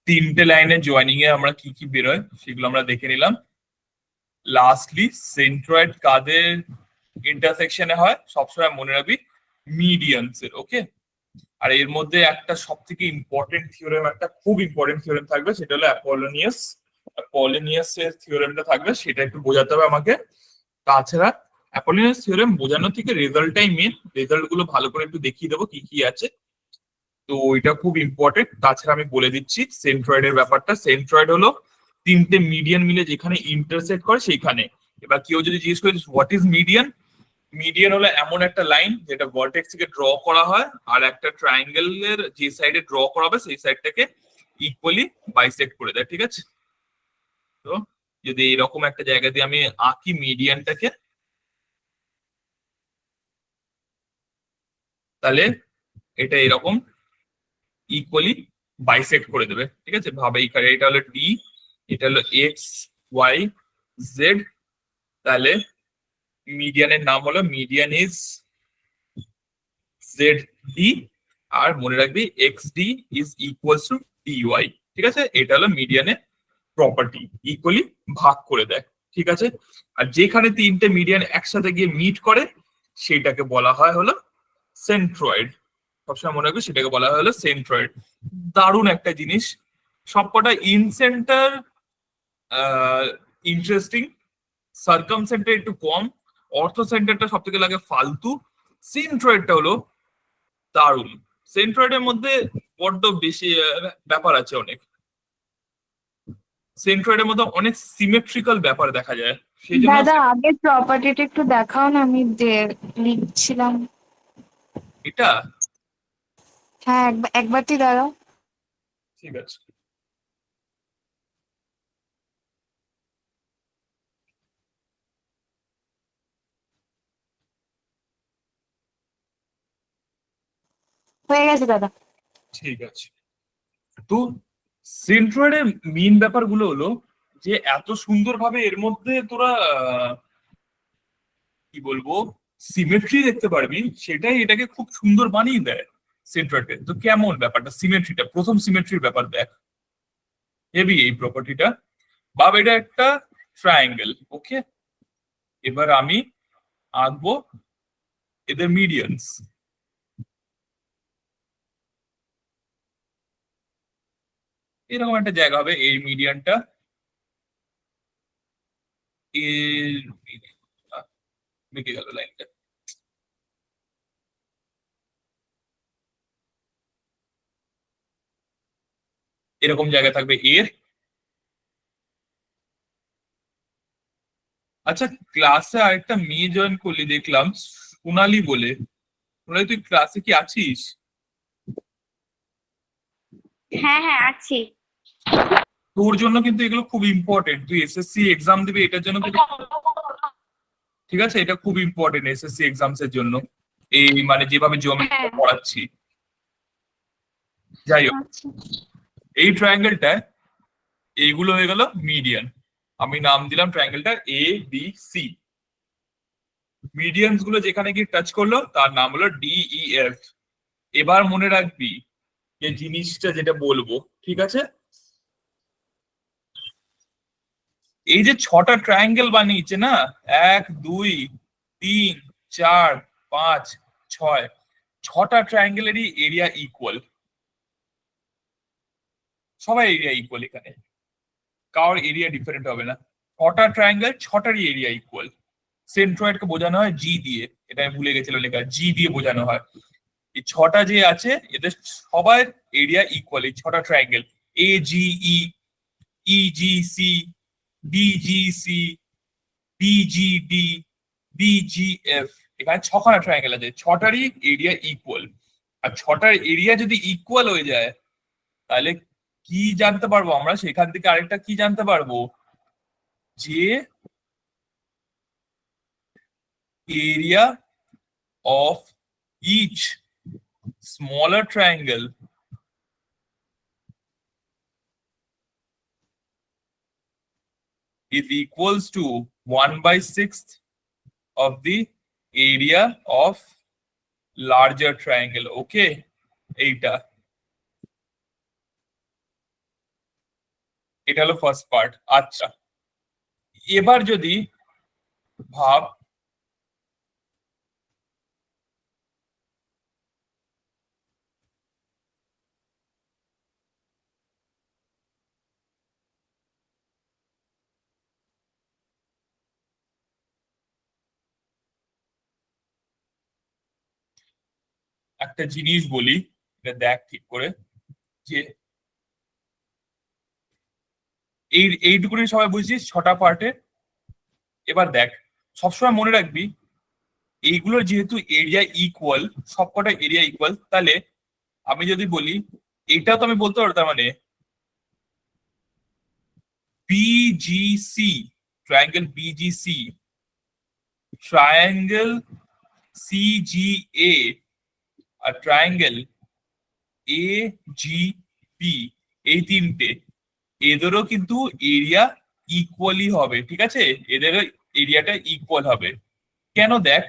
তিনটে লাইনের জয়েনিং এ আমরা কি কি বেরোয় সেগুলো আমরা দেখে নিলাম। লাস্টলি সেন্ট্রয়েড কাদের ইন্টারসেকশনে হয় সবসময় মনে রাখবি, মিডিয়ানস এর। ওকে, আর এর মধ্যে একটা সব থেকে ইম্পর্টেন্ট থিওরেম, একটা খুব ইম্পর্টেন্ট থিওরেম থাকবে, সেটা হলো অ্যাপোলোনিয়াস এর থিওরেমটা থাকবে, সেটা একটু বোঝাতে হবে আমাকে। তাছাড়া অ্যাপোলোনিয়াস থিওরেম বোঝানোর থেকে রেজাল্টটাই মেন, রেজাল্ট গুলো ভালো করে একটু দেখিয়ে দেবো কি কি আছে। তো এটা খুব ইম্পর্টেন্ট। তাছাড়া আমি বলে দিচ্ছি সেন্ট্রয়েড এর ব্যাপারটা। সেন্ট্রয়েড হলো তিনটে মিডিয়ান মিলে যেখানে ইন্টারসেক্ট করে সেইখানে। এবার কেউ যদি জিজ্ঞেস করে হোয়াট ইজ মিডিয়ান, মিডিয়ান হলো এমন একটা লাইন যেটা ভার্টেক্স থেকে ড্র করা হয়, আর একটা ট্রায়াঙ্গেলের যে সাইডে ড্র করা হবে সেই সাইডটাকে ইকুয়ালি বাইসেক্ট করে দেয়। ঠিক আছে, তো যদি এরকম একটা জায়গা দিয়ে আমি আঁকি মিডিয়ানটাকে, তাহলে এটা এরকম ইকুয়ালি বাইসেক্ট করে দেবে। ঠিক আছে, ভাবে এটা হলো ডি, এটা হলো এক্স ওয়াই জেড, তাহলে মিডিয়ানের নাম হলো মিডিয়ান ইজ জেড ডি, আর মনে রাখবি X D is equals to D Y. ঠিক আছে, এটা হলো মিডিয়ানের প্রপার্টি, ইকুয়ালি ভাগ করে দেয়। ঠিক আছে, আর যেখানে তিনটে মিডিয়ান একসাথে গিয়ে মিট করে সেটাকে বলা হয় হলো সেন্ট্রয়েড। সবসময় মনে রাখবি সেটাকে বলা হয় হলো সেন্ট্রয়েড। দারুণ একটা জিনিস, সবকটা in centre interesting, circum centre একটু কম, অর্থ সেন্টারটা সব থেকে লাগে ফালতু, সেন্ট্রয়েডটা হলো দারুণ। সেন্ট্রয়েডের মধ্যে বড্ড বেশি ব্যাপার আছে অনেক, সেন্ট্রয়েডের মধ্যে অনেক সিমেট্রিক্যাল ব্যাপার দেখা যায়, সেই জন্য। দাদা আগে প্রপার্টিটা একটু দেখাও না, আমি লিখছিলাম। এটা হ্যাঁ, একবারটি দাঁড়াও। ঠিক আছে, হয়ে গেছে দাদা। ঠিক আছে। তো সেন্ট্রয়েডের মেইন ব্যাপারগুলো হলো যে এত সুন্দরভাবে এর মধ্যে তোরা কি বলবো সিমেট্রি দেখতে পারবি, সেটাই এটাকে খুব সুন্দর বানিয়ে দেয় সেন্ট্রয়েডে। তো কেমন ব্যাপারটা, সিমেট্রিটা, প্রথম সিমেট্রির ব্যাপার দেখ, হেভি এই প্রপার্টিটা। ভাব এটা একটা ট্রায়াঙ্গেল। ওকে, এবার আমি আঁকবো এদের মিডিয়ানস। এরকম একটা জায়গা হবে, এই মিডিয়ানটা এর বেঁকে গেল লাইনটা। এরকম জায়গায় থাকবে এর। আচ্ছা, ক্লাসে আরেকটা মেয়ে জয়েন করলি দেখলাম, সোনালি বলে। সোনালি, তুই ক্লাসে কি আছিস? হ্যাঁ হ্যাঁ আছি। তোর জন্য কিন্তু এগুলো খুব ইম্পর্টেন্ট, তুই এসএসসি এক্সাম দিবি এটার জন্য কিন্তু, ঠিক আছে, এটা খুব ইম্পর্টেন্ট এসএসসি এক্সামস এর জন্য, এই মানে যেভাবে জিওমেট্রি হ্যাঁ পড়াচ্ছি। যাই হোক, আচ্ছা। এই ট্রায়াঙ্গেলটায় এইগুলো হয়ে গেল মিডিয়ান। আমি নাম দিলাম ট্রায়াঙ্গেলটার এ বি সি। মিডিয়ানস গুলো যেখানে গিয়ে টাচ করলো তার নাম হলো ডিইএফ। এবার মনে রাখবি যে জিনিসটা যেটা বলবো, ঠিক আছে, এই যে ছটা ট্রায়াঙ্গেল বানিয়েছে না, 1 2 3 4 5 6, ছটা ট্রায়াঙ্গেলেরই এরিয়া ইকুয়াল। সবাই এরিয়া ইকুয়াল, এখানে কারোর এরিয়া ডিফারেন্ট হবে না। ছটা ট্রায়াঙ্গেল, ছটারই এরিয়া ইকুয়াল। সেন্ট্রয়েডকে বোঝানো হয় জি দিয়ে, এটা আমি ভুলে গেছিলাম লেখা, জি দিয়ে বোঝানো হয়। এই ছটা যে আছে এদের সবার এরিয়া ইকুয়াল, এই ছটা triangle, A G E, E G C, B G C, BGD, BGF. এখানে ছখানা ট্রায়াঙ্গেল আছে, ছটারই এরিয়া ইকুয়াল। আর ছটার এরিয়া যদি ইকুয়াল হয়ে যায় তাহলে কি জানতে পারবো আমরা, সেখান থেকে আরেকটা কি জানতে পারবো, যে area of each smaller triangle is equals to 1/6 of the area of larger triangle. Okay, এইটা, এটা হলো ফার্স্ট পার্ট। আচ্ছা, এবার যদি ভাব একটা জিনিস বলি, এটা দেখ ঠিক করে, যে এইটুকুনি সবাই বুঝছিস ছটা পার্টে। এবার দেখ, সবসময় মনে রাখবি এইগুলোর যেহেতু এরিয়া ইকুয়াল, সবকটা এরিয়া ইকুয়াল, তাহলে আমি যদি বলি, এটা তো আমি বলতে পারবো, তার মানে BGC, triangle BGC, triangle CGA, আর ট্রায়াঙ্গেল এ জি পি, এই তিনটে, এদেরও কিন্তু এরিয়া ইকুয়ালি হবে, ঠিক আছে, এদেরও এরিয়াটা ইকুয়াল হবে। কেন দেখ,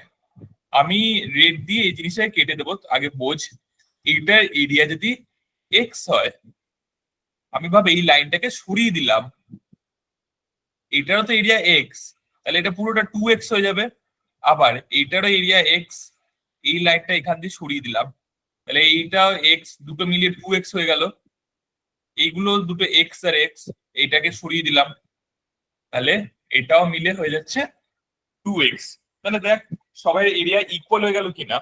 আমি রেড দিয়ে এই জিনিসটাকে কেটে দেবো, আগে বোঝ। এইটার এরিয়া যদি এক্স হয়, আমি ভাবে এই লাইনটাকে সরিয়ে দিলাম, এটারও তো এরিয়া এক্স, তাহলে এটা পুরোটা 2x হয়ে যাবে। আবার এইটারও এরিয়া এক্স, এই লাইনটা এখান দিয়ে সরিয়ে দিলাম, তাহলে এইটা এক্স, দুটো মিলিয়ে 2x হয়ে গেল। এইগুলো দুটো এক্স আর এক্স, এইটাকে সরিয়ে দিলাম, তাহলে এটাও মিলে হয়ে যাচ্ছে 2x। তাহলে দেখ সবাই এরিয়া ইকুয়াল হয়ে গেল কিনা।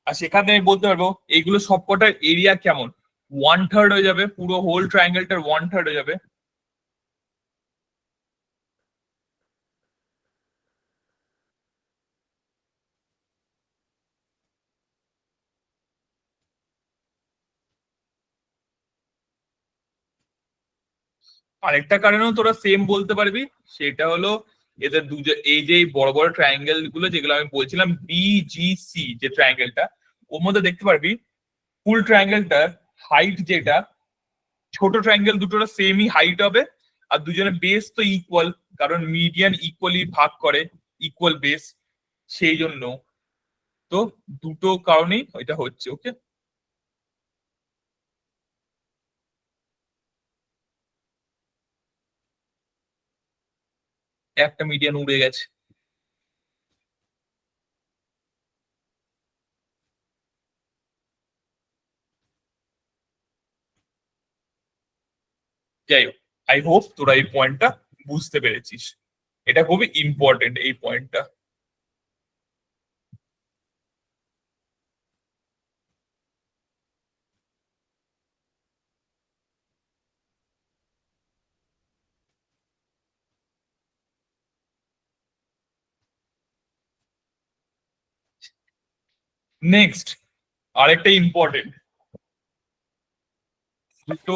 আর সেখান থেকে আমি বলতে পারবো এইগুলো সবকটার এরিয়া কেমন, 1/3 হয়ে যাবে, পুরো হোল ট্রায়াঙ্গেলটার 1/3 হয়ে যাবে। আরেকটা কারণেও তোরা সেম বলতে পারবি, সেটা হলো এদের এই যে বড় বড় ট্রায়াঙ্গেল গুলো যেগুলো আমি বলছিলাম, বিজিসি যে ট্রায়াঙ্গেলটা, ওর মধ্যে দেখতে পারবি ফুল ট্রায়াঙ্গেলটার হাইট যেটা, ছোট ট্রায়াঙ্গেল দুটোর সেমই হাইট হবে, আর দুজনের বেস তো ইকুয়াল, কারণ মিডিয়ান ইকুয়ালি ভাগ করে, ইকুয়াল বেস, সেই জন্য। তো দুটো কারণেই এটা হচ্ছে। ওকে, একটা মিডিয়ান উড়ে গেছে। যাই হোক, আই হোপ তোরা এই পয়েন্টটা বুঝতে পেরেছিস। এটা খুবই ইম্পর্টেন্ট এই পয়েন্টটা। নেক্সট আরেকটা ইম্পর্টেন্ট, দুটো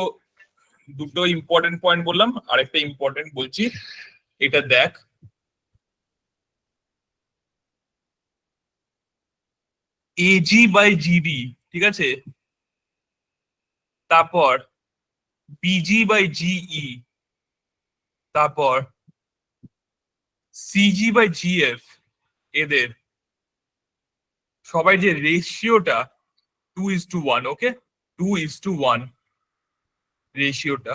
দুটো ইম্পর্টেন্ট পয়েন্ট বললাম, আরেকটা ইম্পর্টেন্ট বলছি। এটা দেখ, এজি বাই জিডি, ঠিক আছে, তারপর বিজি বাই জিই, তারপর সিজি বাই জিএফ, এদের সবাই যে রেশিওটা 2:1, ওকে, 2:1 রেশিওটা।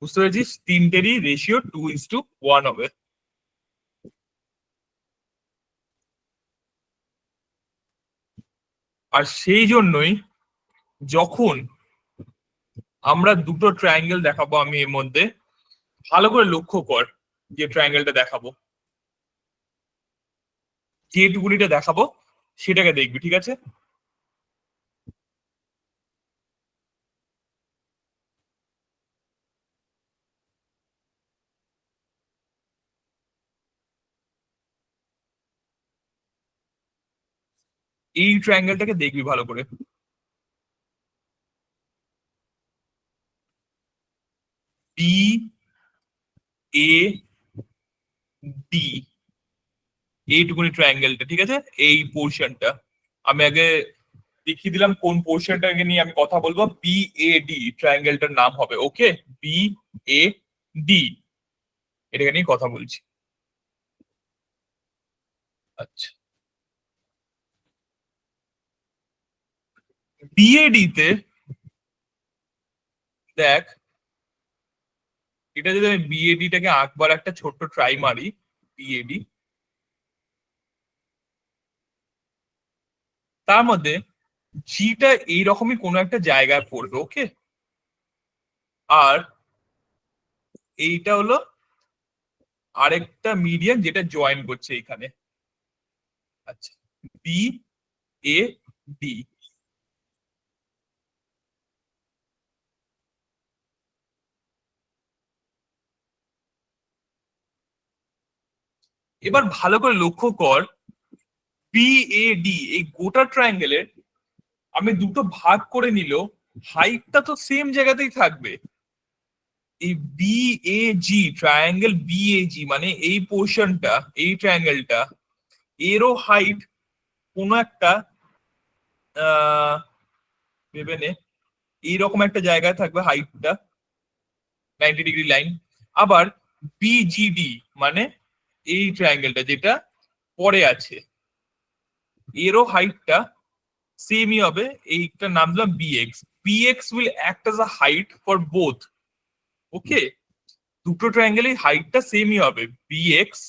বুঝতে পেরেছিস? তিনটেরই রেশিও 2:1 হবে। আর সেই জন্যই যখন আমরা দুটো ট্রায়াঙ্গেল দেখাবো, আমি এর মধ্যে ভালো করে লক্ষ্য কর, যে ট্রায়াঙ্গেলটা দেখাবো, যে টুকুনিটা দেখাবো সেটাকে দেখবি, ঠিক আছে? এই ট্রায়াঙ্গেলটাকে দেখবি ভালো করে। বি এ ডি, এইটুকুনি ট্রায়াঙ্গেলটা, ঠিক আছে? এই পোর্শনটা আমি আগে দেখিয়ে দিলাম, কোন পোর্শনটাকে নিয়ে আমি কথা বলবো। বি এ ডি ট্রায়াঙ্গেলটার নাম হবে, ওকে, বি এ ডি, এটাকে নিয়ে কথা বলছি। আচ্ছা, বিএডি তে দেখ, এটা যদি আমি বিএডি টাকে আঁকবার একটা ছোট্ট ট্রাই মারি, বিএডি, তার মধ্যে জিটা এইরকমই কোনো একটা জায়গায় পড়বে, ওকে, আর এইটা হলো আরেকটা মিডিয়ান যেটা জয়েন করছে এখানে। আচ্ছা, বি এ ডি, এবার ভালো করে লক্ষ্য কর, বিএডি এই গোটা ট্রায়াঙ্গেলের আমি দুটো ভাগ করে নিলেও হাইটটা তো সেম জায়গাতেই থাকবে। এই বিএজি ট্রায়াঙ্গেল, বিএজি মানে এই পোর্শনটা, এই ট্রায়াঙ্গেলটা, এরও হাইট কোনো একটা ভেবে নে এইরকম একটা জায়গায় থাকবে হাইটটা, 90 ডিগ্রি লাইন। আবার বিজিডি মানে এই ট্রায়াঙ্গেলটা যেটা পরে আছে, এরও হাইটটা সেমই হবে, এইটার নাম দিলাম BX. BX will act as a height for both, okay, দুটো ট্রায়াঙ্গেলের হাইটটা সেমই হবে। BX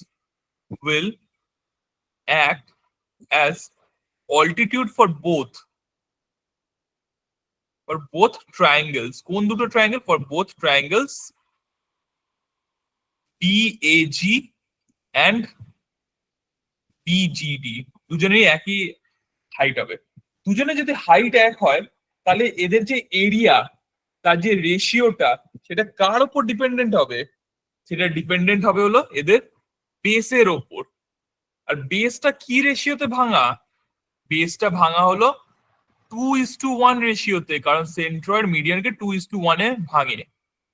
will act as altitude for both triangles, কোন দুটো ট্রায়াঙ্গেল? For both triangles BAG and BGD, দুজনেরই একই হাইট হবে। দুজনে যদি হাইট এক হয়, তাহলে এদের যে এরিয়া, তার যে রেশিওটা, সেটা কার উপর ডিপেন্ডেন্ট হবে? সেটা ডিপেন্ডেন্ট হবে হলো এদের বেসের ওপর। আর বেসটা কি রেশিওতে ভাঙা? বেসটা ভাঙা হলো 2:1 রেশিওতে, কারণ সেন্ট্রয়েড মিডিয়ানকে 2:1 এ ভাঙে।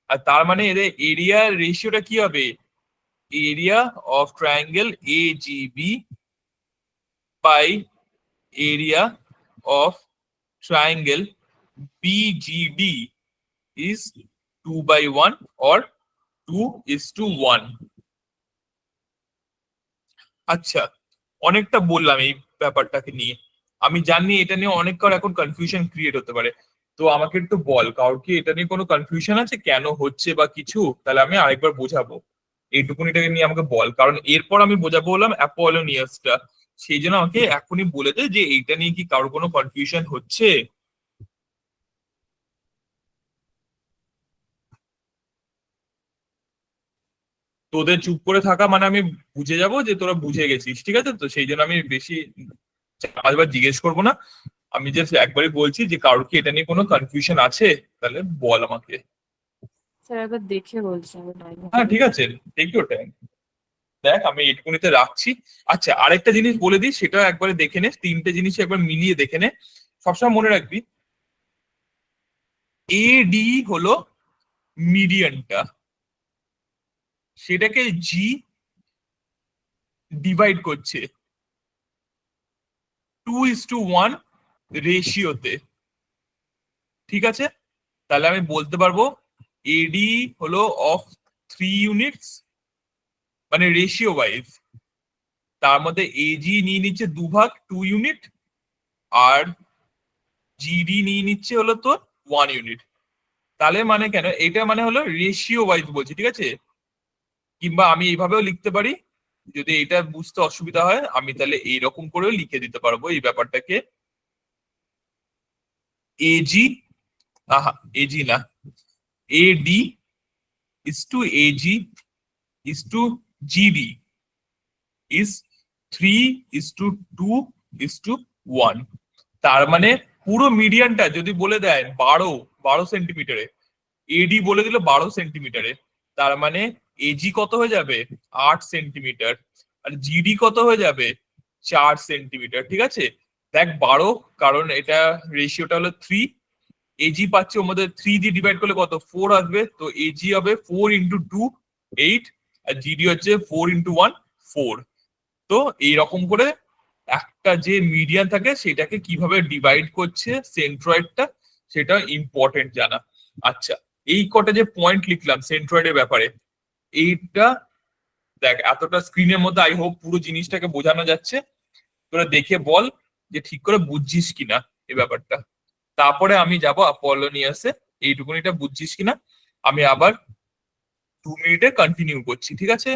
আর তার মানে এদের এরিয়া রেশিওটা কি হবে? Area of triangle AGB by area of triangle BGD is 2/1 or 2:1। আচ্ছা, অনেকটা বললাম এই ব্যাপারটাকে নিয়ে। আমি জানি এটা নিয়ে অনেক কারো এখন কনফিউশন ক্রিয়েট হতে পারে, তো আমাকে একটু বল, কারোর কি এটা নিয়ে কোনো কনফিউশন আছে কেন হচ্ছে বা কিছু? তাহলে আমি আরেকবার বোঝাবো, এইটুকুনিটাকে নিয়ে আমাকে বল, কারণ এরপর আমি বোঝাবো হলাম অ্যাপোলোনিয়াসটা। সেই জন্য আমাকে এখনই বলে দে যে এইটা নিয়ে কি কারোর কোনো কনফিউশন হচ্ছে। তোদের চুপ করে থাকা মানে আমি বুঝে যাব যে তোরা বুঝে গেছিস, ঠিক আছে? তো সেই জন্য আমি বেশি পাঁচবার জিজ্ঞেস করবো না। আমি জাস্ট একবারই বলছি যে কারোর কি এটা নিয়ে কোনো কনফিউশন আছে, তাহলে বল আমাকে। স্যার একবার দেখে বলছি আমি টাইম হ্যাঁ ঠিক আছে, টেক ইউর টাইম। দেখ আমি এইটুকুনিতে রাখছি। আচ্ছা আরেকটা জিনিস বলে দিই, সেটা একবারে দেখে নে, তিনটে জিনিস একবার মিলিয়ে দেখে নে। সবসময় মনে রাখবি এডি হলো মিডিয়ানটা, সেটাকে জি ডিভাইড করছে 2:1 রেশিওতে, ঠিক আছে? তাহলে আমি বলতে পারবো এডি হলো অফ 3 ইউনিটস, মানে রেশিও ওয়াইজ। তার মধ্যে এজি নিয়ে নিচ্ছে 2 ভাগ 2 ইউনিট, আর জিডি নিয়ে নিচ্ছে হলো তোর 1 ইউনিট। তাহলে মানে কেন এটা মানে হলো রেশিও ওয়াইজ বলছি, ঠিক আছে? কিংবা আমি এইভাবেও লিখতে পারি, যদি এটা বুঝতে অসুবিধা হয় আমি তাহলে এইরকম করেও লিখে দিতে পারবো এই ব্যাপারটাকে। এজি, আহা এজি না, এডি is to AG is to GD ইস 3:2:1। তার মানে পুরো মিডিয়ানটা যদি বলে দেয় 12 সেন্টিমিটারে, এডি বলে দিল 12 সেন্টিমিটারে, তার মানে এজি কত হয়ে যাবে 8 সেন্টিমিটার, আর জিডি কত হয়ে যাবে 4 সেন্টিমিটার, ঠিক আছে? দেখ 12, কারণ এটা রেশিওটা হলো 3, এজি পাচ্ছে ওর মধ্যে 3 দিয়ে ডিভাইড করলে কত 4 আসবে, তো এজি হবে 4 × 2 8, আর জিডি হচ্ছে 4 × 1 4। তো এইরকম করে একটা যে মিডিয়ান থাকে সেটাকে কিভাবে ডিভাইড করছে সেন্ট্রয়েডটা, সেটা ইম্পর্টেন্ট জানা। আচ্ছা, এই কটা যে পয়েন্ট লিখলাম সেন্ট্রয়েডের ব্যাপারে, এইটা দেখ এতটা স্ক্রিনের মধ্যে আই হোপ পুরো জিনিসটাকে বোঝানো যাচ্ছে। তোরা দেখে বল যে ঠিক করে বুঝছিস কিনা এই ব্যাপারটা। তারপরে আমি যাব অ্যাপোলোনিয়াসে, এইটুকুনিটা বুঝছিস কিনা আমি আবার 2 মিনিটে কন্টিনিউ করছি, ঠিক আছে?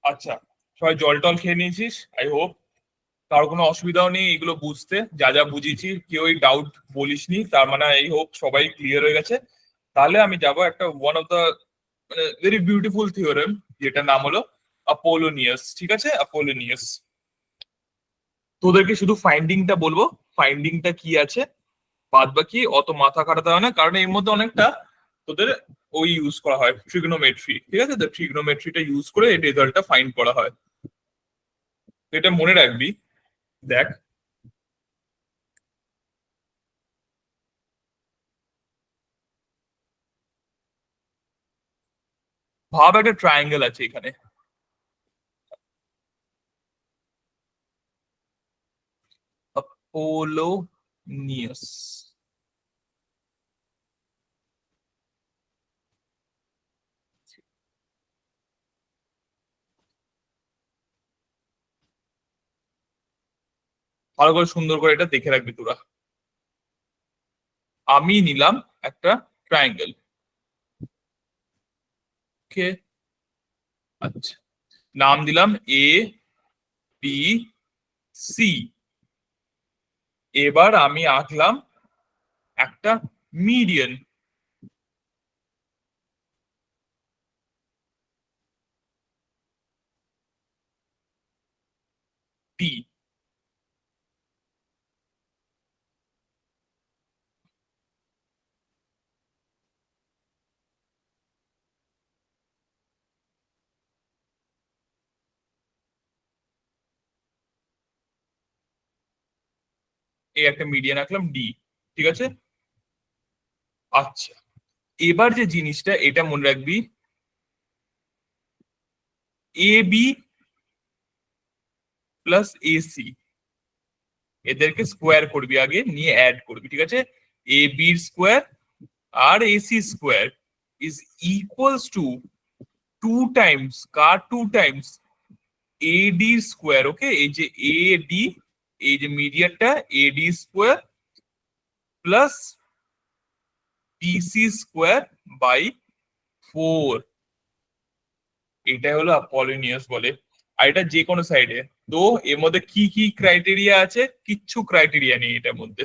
আচ্ছা, সবাই জল টল খেয়ে নিয়েছিস আই হোপ। কারো কোনো অসুবিধাও নেই এগুলো বুঝতে, যা যা বুঝিয়েছি কেউই ডাউট বলিসনি, তার মানে এই হোপ সবাই ক্লিয়ার হয়ে গেছে। তাহলে আমি যাব একটা ওয়ান অফ দা মানে ভেরি বিউটিফুল থিওরেম, যেটার নাম হলো অ্যাপোলোনিয়াস। ঠিক আছে, অ্যাপোলোনিয়াস। তোদেরকে শুধু ফাইন্ডিংটা বলবো, ফাইন্ডিংটা কি আছে, বাদ বাকি অত মাথা খাটাতে হয় না, কারণ এর মধ্যে অনেকটা তোদের ওই ইউজ করা হয় ট্রিগনোমেট্রি। ঠিক আছে, তো ট্রিগনোমেট্রিটা ইউজ করে এই রেজাল্টটা ফাইন্ড করা হয়। তো এটা মনে রাখবি। দেখ, ভাব একটা ট্রায়াঙ্গেল আছে এখানে, অ্যাপোলোনিয়াস। ভালো করে সুন্দর করে এটা দেখে রাখবি তোরা। আমি নিলাম একটা ট্রায়াঙ্গেল। ওকে, আচ্ছা, নাম দিলাম এ বি সি। এবার আমি আঁকলাম একটা মিডিয়ান ডি। এই একটা মিডিয়ান আঁকলাম ডি। ঠিক আছে, আচ্ছা, এবার যে জিনিসটা এটা মনে রাখবি, এ বি প্লাস এসি, এদেরকে স্কোয়ার করবি আগে, নিয়ে অ্যাড করবি। ঠিক আছে, এ বির স্কোয়ার আর AC square is equals to two times কার, two times AD square. Okay, এই যে এডি, এই যে মিডিয়ানটা AD square plus BC square by 4। এটাই হলো অ্যাপোলোনিয়াস বলে। আর এটা যে কোনো সাইডে। তো এর মধ্যে কি কি ক্রাইটেরিয়া আছে? কিচ্ছু ক্রাইটেরিয়া নেই এটার মধ্যে,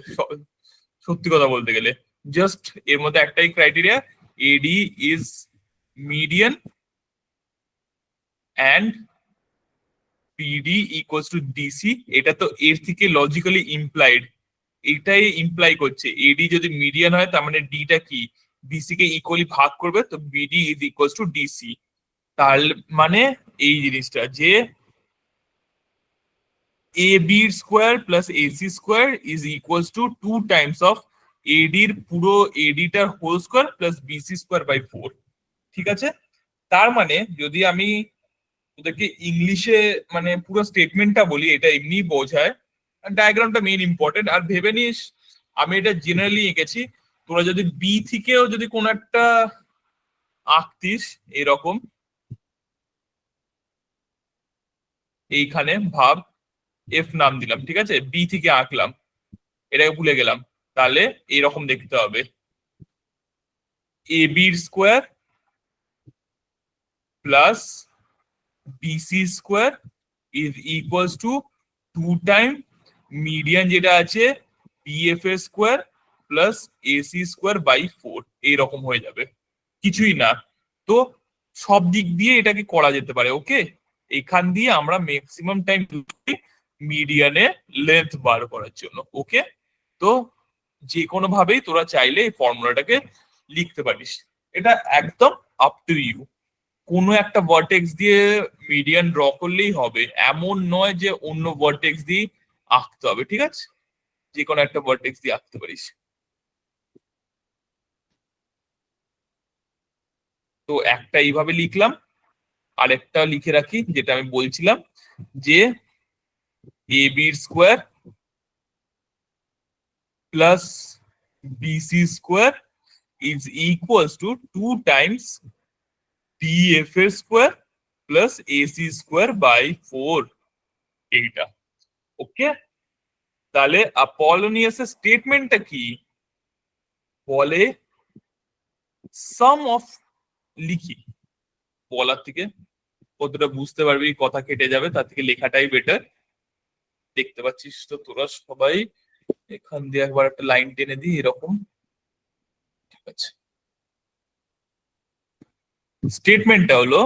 সত্যি কথা বলতে গেলে। জাস্ট এর মধ্যে একটাই criteria, eddy is median and PD equals to DC. এটা তো এর থেকে লজিক্যালি ইমপ্লাইড, এটাই ইমপ্লাই করছে এডি যদি মিডিয়ান হয় তার মানে ডিটা কি বিসি কে ইকুয়ালি ভাগ করবে, তো BD is equals to DC. তার মানে এই জিনিসটা যে এ বির square plus AC square is equals to two times of এডির পুরো এডিটার whole square plus BC square by 4। ঠিক আছে, তার মানে যদি আমি ওদেরকে ইংলিশে মানে পুরো স্টেটমেন্টটা বলি, এটা এমনি বোঝায়, ডায়াগ্রামটা মেইন ইম্পর্টেন্ট। আর ভেবে নিস আমি এটা জেনারেলি এঁকেছি, তোরা যদি বি থেকেও যদি কোনো একটা আঁকতিস এরকম, এইখানে ভাব এফ নাম দিলাম। ঠিক আছে, বি থেকে আঁকলাম, এটাকে ভুলে গেলাম, তাহলে এইরকম দেখতে হবে, এ বির square plus BC square is equals to two time median যেটা আছে বিএফ এর square plus AC square by 4। এইরকম হয়ে যাবে, কিছুই না। তো সব দিক দিয়ে এটাকে করা যেতে পারে। ওকে, এখান দিয়ে আমরা ম্যাক্সিমাম টাইম মিডিয়ানে লেন্থ বার করার জন্য। ওকে, তো যে কোনো ভাবেই তোরা চাইলে এই ফর্মুলাটাকে লিখতে পারিস, এটা একদম আপ টু ইউ। কোনো একটা ভার্টেক্স দিয়ে মিডিয়ান ড্র করলেই হবে, এমন নয় যে অন্য ভার্টেক্স দিয়ে আঁকতে হবে। ঠিক আছে, যে কোনো একটা ভার্টেক্স দিয়ে আঁকতে পারিস। তো একটা এইভাবে লিখলাম, আরেকটা লিখে রাখি যেটা আমি বলছিলাম, যে এ বির square plus BC square is equals to two times DF এর square plus AC square by 4। এইটা ওকে। তাহলে অ্যাপোলোনিয়াসের স্টেটমেন্টটা কি বলে? সাম অফ, লিখি বলার থেকে কতটা বুঝতে পারবি, কথা কেটে যাবে, তার থেকে লেখাটাই বেটার। দেখতে পাচ্ছিস তো তোরা সবাই, এখান দিয়ে একবার একটা লাইন টেনে দিই এরকম। ঠিক আছে, স্টেটমেন্টটা হলো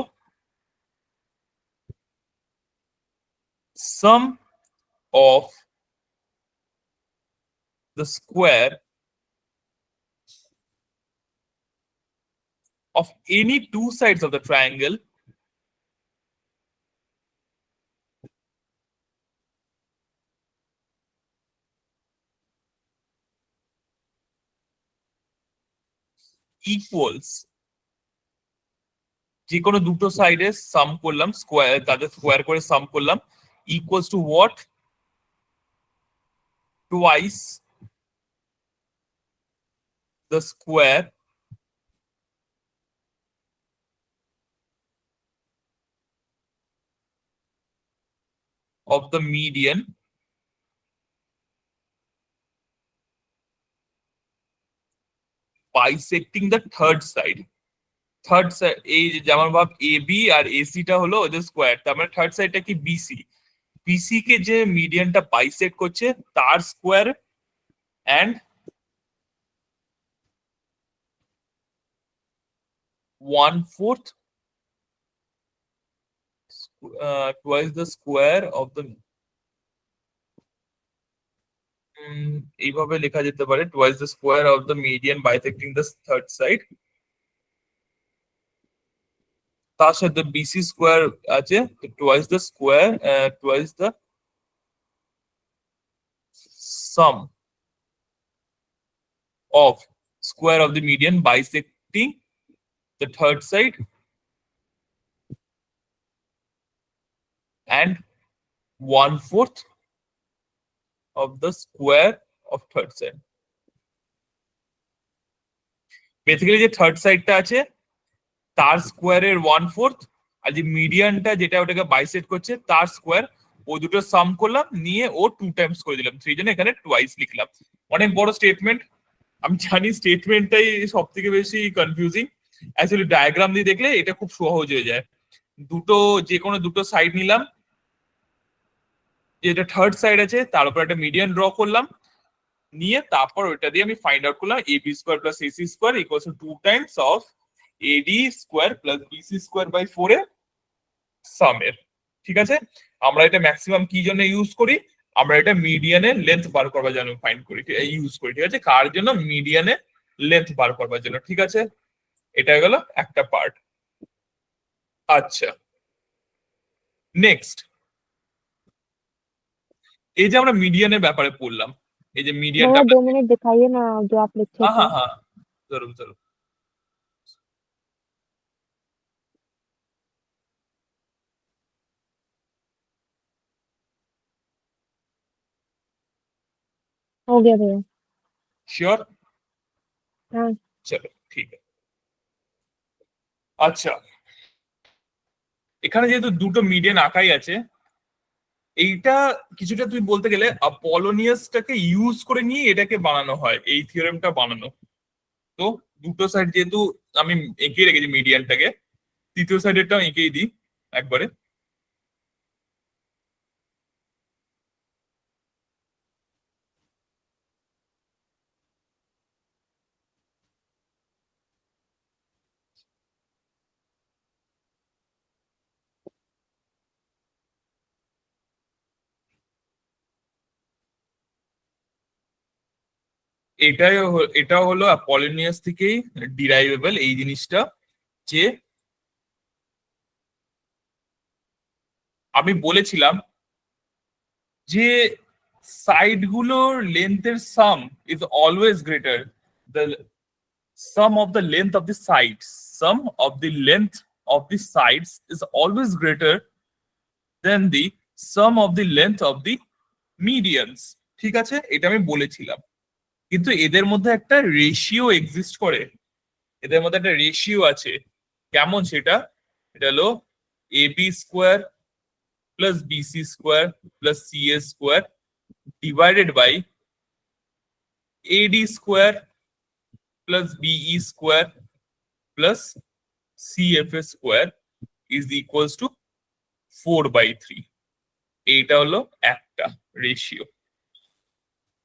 sum of the square of any two sides of the triangle equals, যে কোনো দুটো সাইডে সাম করলাম, স্কোয়ার, তাদের স্কোয়ার করে সাম করলাম, equals to what, twice the square of the median bisecting the third side. Third side, এই যে যেমন ভাব এ বি আর এসি টা হলো ওদের স্কোয়ার, তার মানে থার্ড সাইডটা কি বিসি, বিসি কে যে মিডিয়ানটা বাইসেক্ট করছে তার square and 1/4 twice the square of the, এইভাবে লেখা যেতে পারে, twice the square of the median bisecting the third side, তার সাথে বিসি স্কোয়ার আছে, twice the square, twice the sum of square of the median bisecting the third side and 1/4 of the square of third side. Basically যে third সাইডটা আছে তার স্কোয়ারের 1/4, আর যে মিডিয়ানটা যেটা ওটাকে বাইসেক্ট করছে তার স্কোয়ার, ও দুটো সাম করলাম, নিয়ে ও 2 টাইমস করে দিলাম, সেই জন্য এখানে টুয়াইস লিখলাম। অনেক বড় স্টেটমেন্ট, আমি জানি স্টেটমেন্টটাই সব থেকে বেশি কনফিউজিং। অ্যাকচুয়ালি ডায়াগ্রাম দিয়ে দেখলে এটা খুব সহজ হয়ে যায়। দুটো, যে কোনো দুটো সাইড নিলাম, যেটা থার্ড সাইড আছে তার উপর একটা মিডিয়ান ড্র করলাম, নিয়ে তারপর ওইটা দিয়ে আমি ফাইন্ড আউট করলাম A B square plus AC square equals to 2 times of AD square plus BC square by 4 এর সামের। ঠিক আছে, আমরা এটা ম্যাক্সিমাম কি জন্য ইউজ করি, আমরা এটা মিডিয়ানের লেন্থ বার করবার জন্য ফাইন্ড করি, ইউজ করি। ঠিক আছে, কার জন্য, মিডিয়ানের লেন্থ বার করবার জন্য। ঠিক আছে, এটা গেল একটা পার্ট। আচ্ছা, নেক্সট, এই যে আমরা মিডিয়ানের ব্যাপারে পড়লাম, এই যে মিডিয়ানটা, 2 मिनट दिखाइए ना जो आप लिखे हाँ थे। हाँ हाँ, जरूर जरूर। हो गया भैया। श्योर, हाँ। চলো ঠিক আছে। আচ্ছা, এখানে যেহেতু দুটো মিডিয়ান আঁকাই আছে, এইটা কিছুটা তুই বলতে গেলে পলোনিয়াসটাকে ইউজ করে নিয়ে এটাকে বানানো হয়, এই থিওরেমটা বানানো। তো দুটো সাইড যেহেতু আমি এঁকে রেখেছি মিডিয়ানটাকে, তৃতীয় সাইডেরটাও এঁকেই দিই একবারে। এটা হলো পলিনিয়াস থেকেই ডিরাইভেবল এই জিনিসটা, যে আমি বলেছিলাম যে সাইড গুলোর লেন্থের sum is always greater, the sum of the length of the sides, sum of the length of the sides is always greater than the sum of the length of the medians. ঠিক আছে, এটা আমি বলেছিলাম, কিন্তু এদের মধ্যে একটা ratio exist করে, এদের মধ্যে একটা রেশিও আছে। কেমন সেটা, এটা হলো A B square plus BC square plus C A square divided by AD square plus BE square plus CFA square is equals to 4/3। এইটা হলো একটা রেশিও।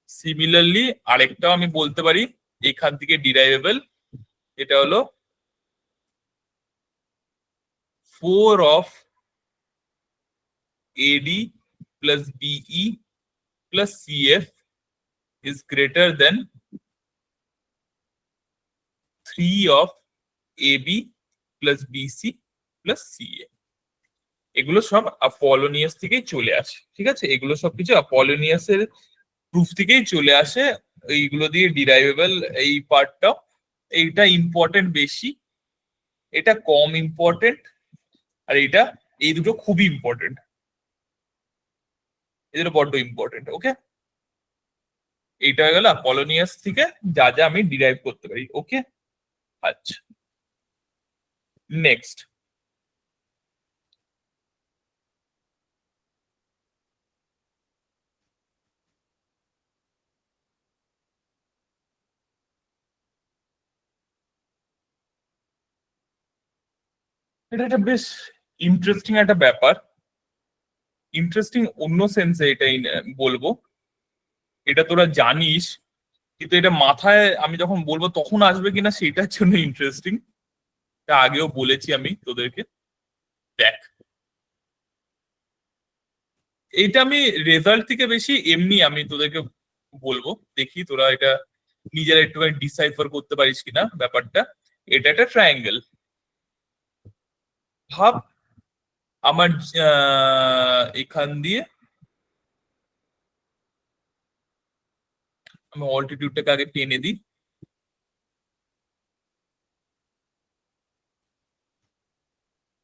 সিমিলারলি আরেকটাও আমি বলতে পারি এখান থেকে ডিরাইভেবল, এটা হলো 4 of AD plus BE plus CF is greater than 3 of AB plus BC plus CA। এগুলো সব অ্যাপোলোনিয়াস থেকেই চলে আসে, ঠিক আছে? এগুলো সবকিছু অ্যাপোলোনিয়াসের প্রুফ থেকেই চলে আসে, এইগুলো দিয়ে ডিরাইভেবল এই পার্টটা। এইটা ইম্পর্টেন্ট বেশি, এটা কম ইম্পর্টেন্ট, আর এটা এই দুটো খুবই ইম্পর্টেন্ট, এই দুটো বড্ড ইম্পর্টেন্ট। ওকে, এইটা হয়ে গেল অ্যাপোলোনিয়াস থেকে যা যা আমি ডিরাইভ করতে পারি। ওকে, আচ্ছা নেক্সট। এটা একটা বেশ ইন্টারেস্টিং একটা ব্যাপার। ইন্টারেস্টিং অন্য সেন্সে এটাই বলবো, এটা তোরা জানিস কিন্তু এটা মাথায় আমি যখন বলবো তখন আসবে কিনা সেটার জন্য ইন্টারেস্টিং। এটা আগেও বলেছি আমি তোদেরকে। দেখ, এইটা আমি রেজাল্ট থেকে বেশি এমনি আমি তোদেরকে বলবো, দেখি তোরা এটা নিজেরা একটুখানি ডিসাইফার করতে পারিস কিনা ব্যাপারটা। এটা একটা ট্রায়াঙ্গেল। ভাব আমার এখান দিয়ে আমি অল্টিটিউডটাকে আগে টেনে দিই,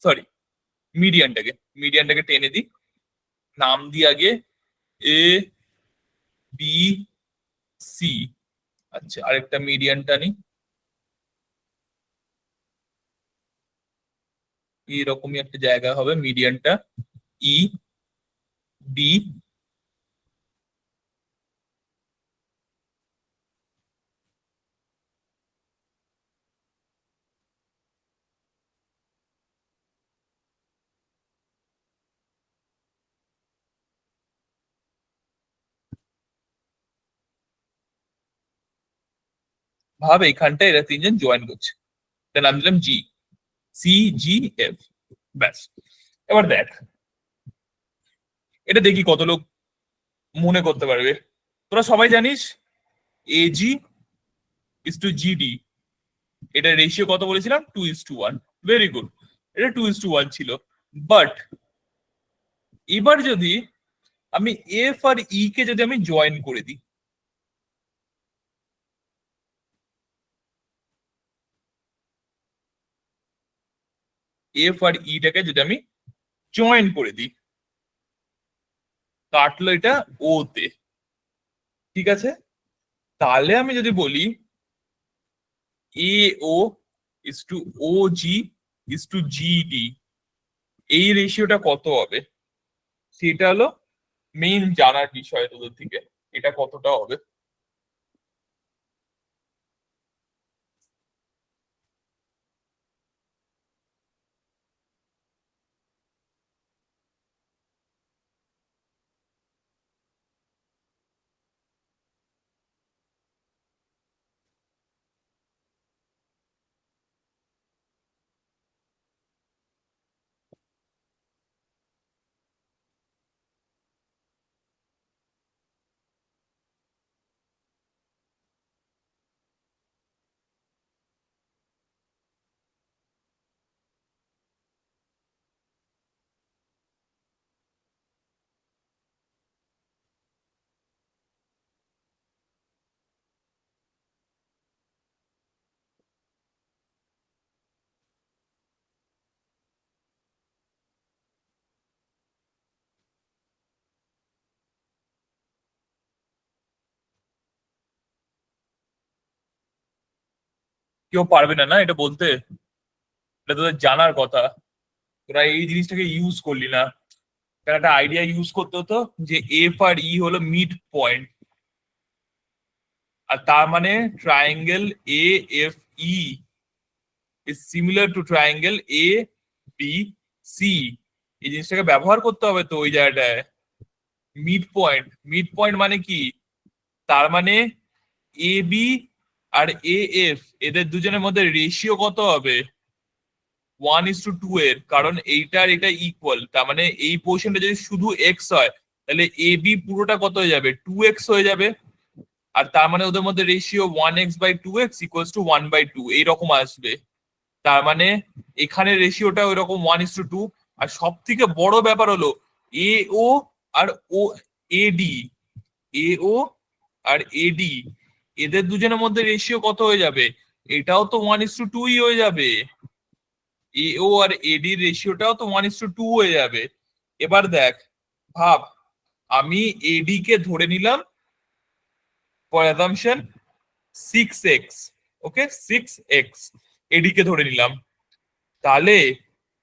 সরি মিডিয়ানটাকে টেনে দিই, নাম দিই আগে এ বি সি। আচ্ছা আরেকটা মিডিয়ানটা নিই, এরকমই একটা জায়গা হবে মিডিয়ানটা ই ডি। ভাব এইখানটা এরা তিনজন জয়েন করছে, তার নাম দিলাম জি, সি জি এফ। ব্যাস, এবার দেখ এটা দেখি কত লোক মনে করতে পারবে। তোরা সবাই জানিস এজি ইস টু জিডি, এটা রেশিও কত বলেছিলাম? 2:1। ভেরি গুড, এটা 2:1 ছিল। বাট এবার যদি আমি এফ আর ই কে যদি আমি জয়েন করে দিই, এফ আর ইটাকে যদি আমি জয়েন করে দিই, কাটলো এটা ও তে, ঠিক আছে? তাহলে আমি যদি বলি এ ও is to O G is to GD, এই রেশিওটা কত হবে? সেটা হলো মেইন জানার বিষয় তোদের থেকে, এটা কতটা হবে। কেউ পারবে না না এটা বলতে, এটা তোদের জানার কথা। তোরা এই জিনিসটাকে ইউজ করলি না, তার একটা আইডিয়া ইউজ করতে হতো যে এফ আর ই হলো মিড পয়েন্ট, আর তার মানে triangle A F E is similar to triangle A B C, এই জিনিসটাকে ব্যবহার করতে হবে তো ওই জায়গাটায়। মিড পয়েন্ট মানে কি, তার মানে A B R A F এদের দুজনের মধ্যে রেশিও কত হবে, 1:2 এর, কারণ এইটার এটা ইকুয়াল, তার মানে এই পোর্শনটা যদি শুধু এক্স হয় তাহলে এ বি পুরোটা কত হয়ে যাবে, 2x হয়ে যাবে। আর তার মানে ওদের মধ্যে রেশিও 1x/2x ইকুয়ালস টু 1/2 এইরকম আসবে। তার মানে এখানে রেশিওটা ওই রকম 1:2। আর সব থেকে বড় ব্যাপার হলো এ ও আর ও এডি, এ ও আর এডি এদের দুজনের মধ্যে রেশিও কত হয়ে যাবে, এটাও তো 1:2ই হয়ে যাবে। এ ও আর এডির রেশিওটাও তো 1:2 হয়ে যাবে। এবার দেখ, ভাব আমি এডি কে ধরে নিলাম for assumption 6x, okay 6x এডি কে ধরে নিলাম, তাহলে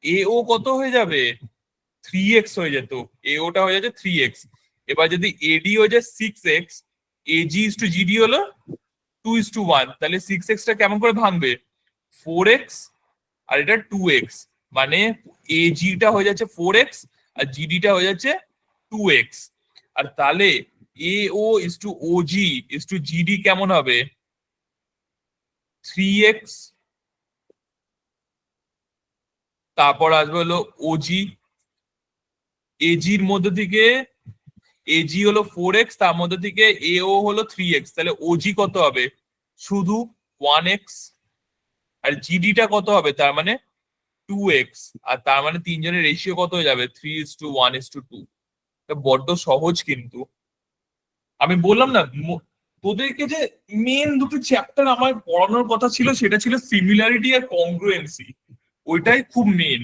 এ ও কত হয়ে যাবে, 3x হয়ে যেত, এ ওটা হয়ে যাচ্ছে 3x। এবার যদি এডি হয়ে যায় 6x, AG is to GD হলো 2:1, তাহলে 6x টা কেমন করে ভাঙবে, 4x আর এটা 2x, মানে এজি টা হয়ে যাচ্ছে 4x আর জিডি টা হয়ে যাচ্ছে 2x। আর তাহলে এ ও is to OG is to GD কেমন হবে, 3x, তারপর আসবে হলো ওজি, এজির মধ্যে থেকে এজি হলো 4x, তার মধ্যে থেকে এও হলো 3x, তাহলে ওজি কত হবে, শুধু 1x। আর জিডিটা কত হবে, তার মানে 2x। আর তার মানে তিনজনের রেশিও কত হয়ে যাবে, 3:1:2। বড্ড সহজ কিন্তু। আমি বললাম না তোদেরকে যে মেন দুটো চ্যাপ্টার আমার পড়ানোর কথা ছিল সেটা ছিল সিমিলারিটি আর কংগ্রুয়েন্সি, ওইটাই খুব মেন।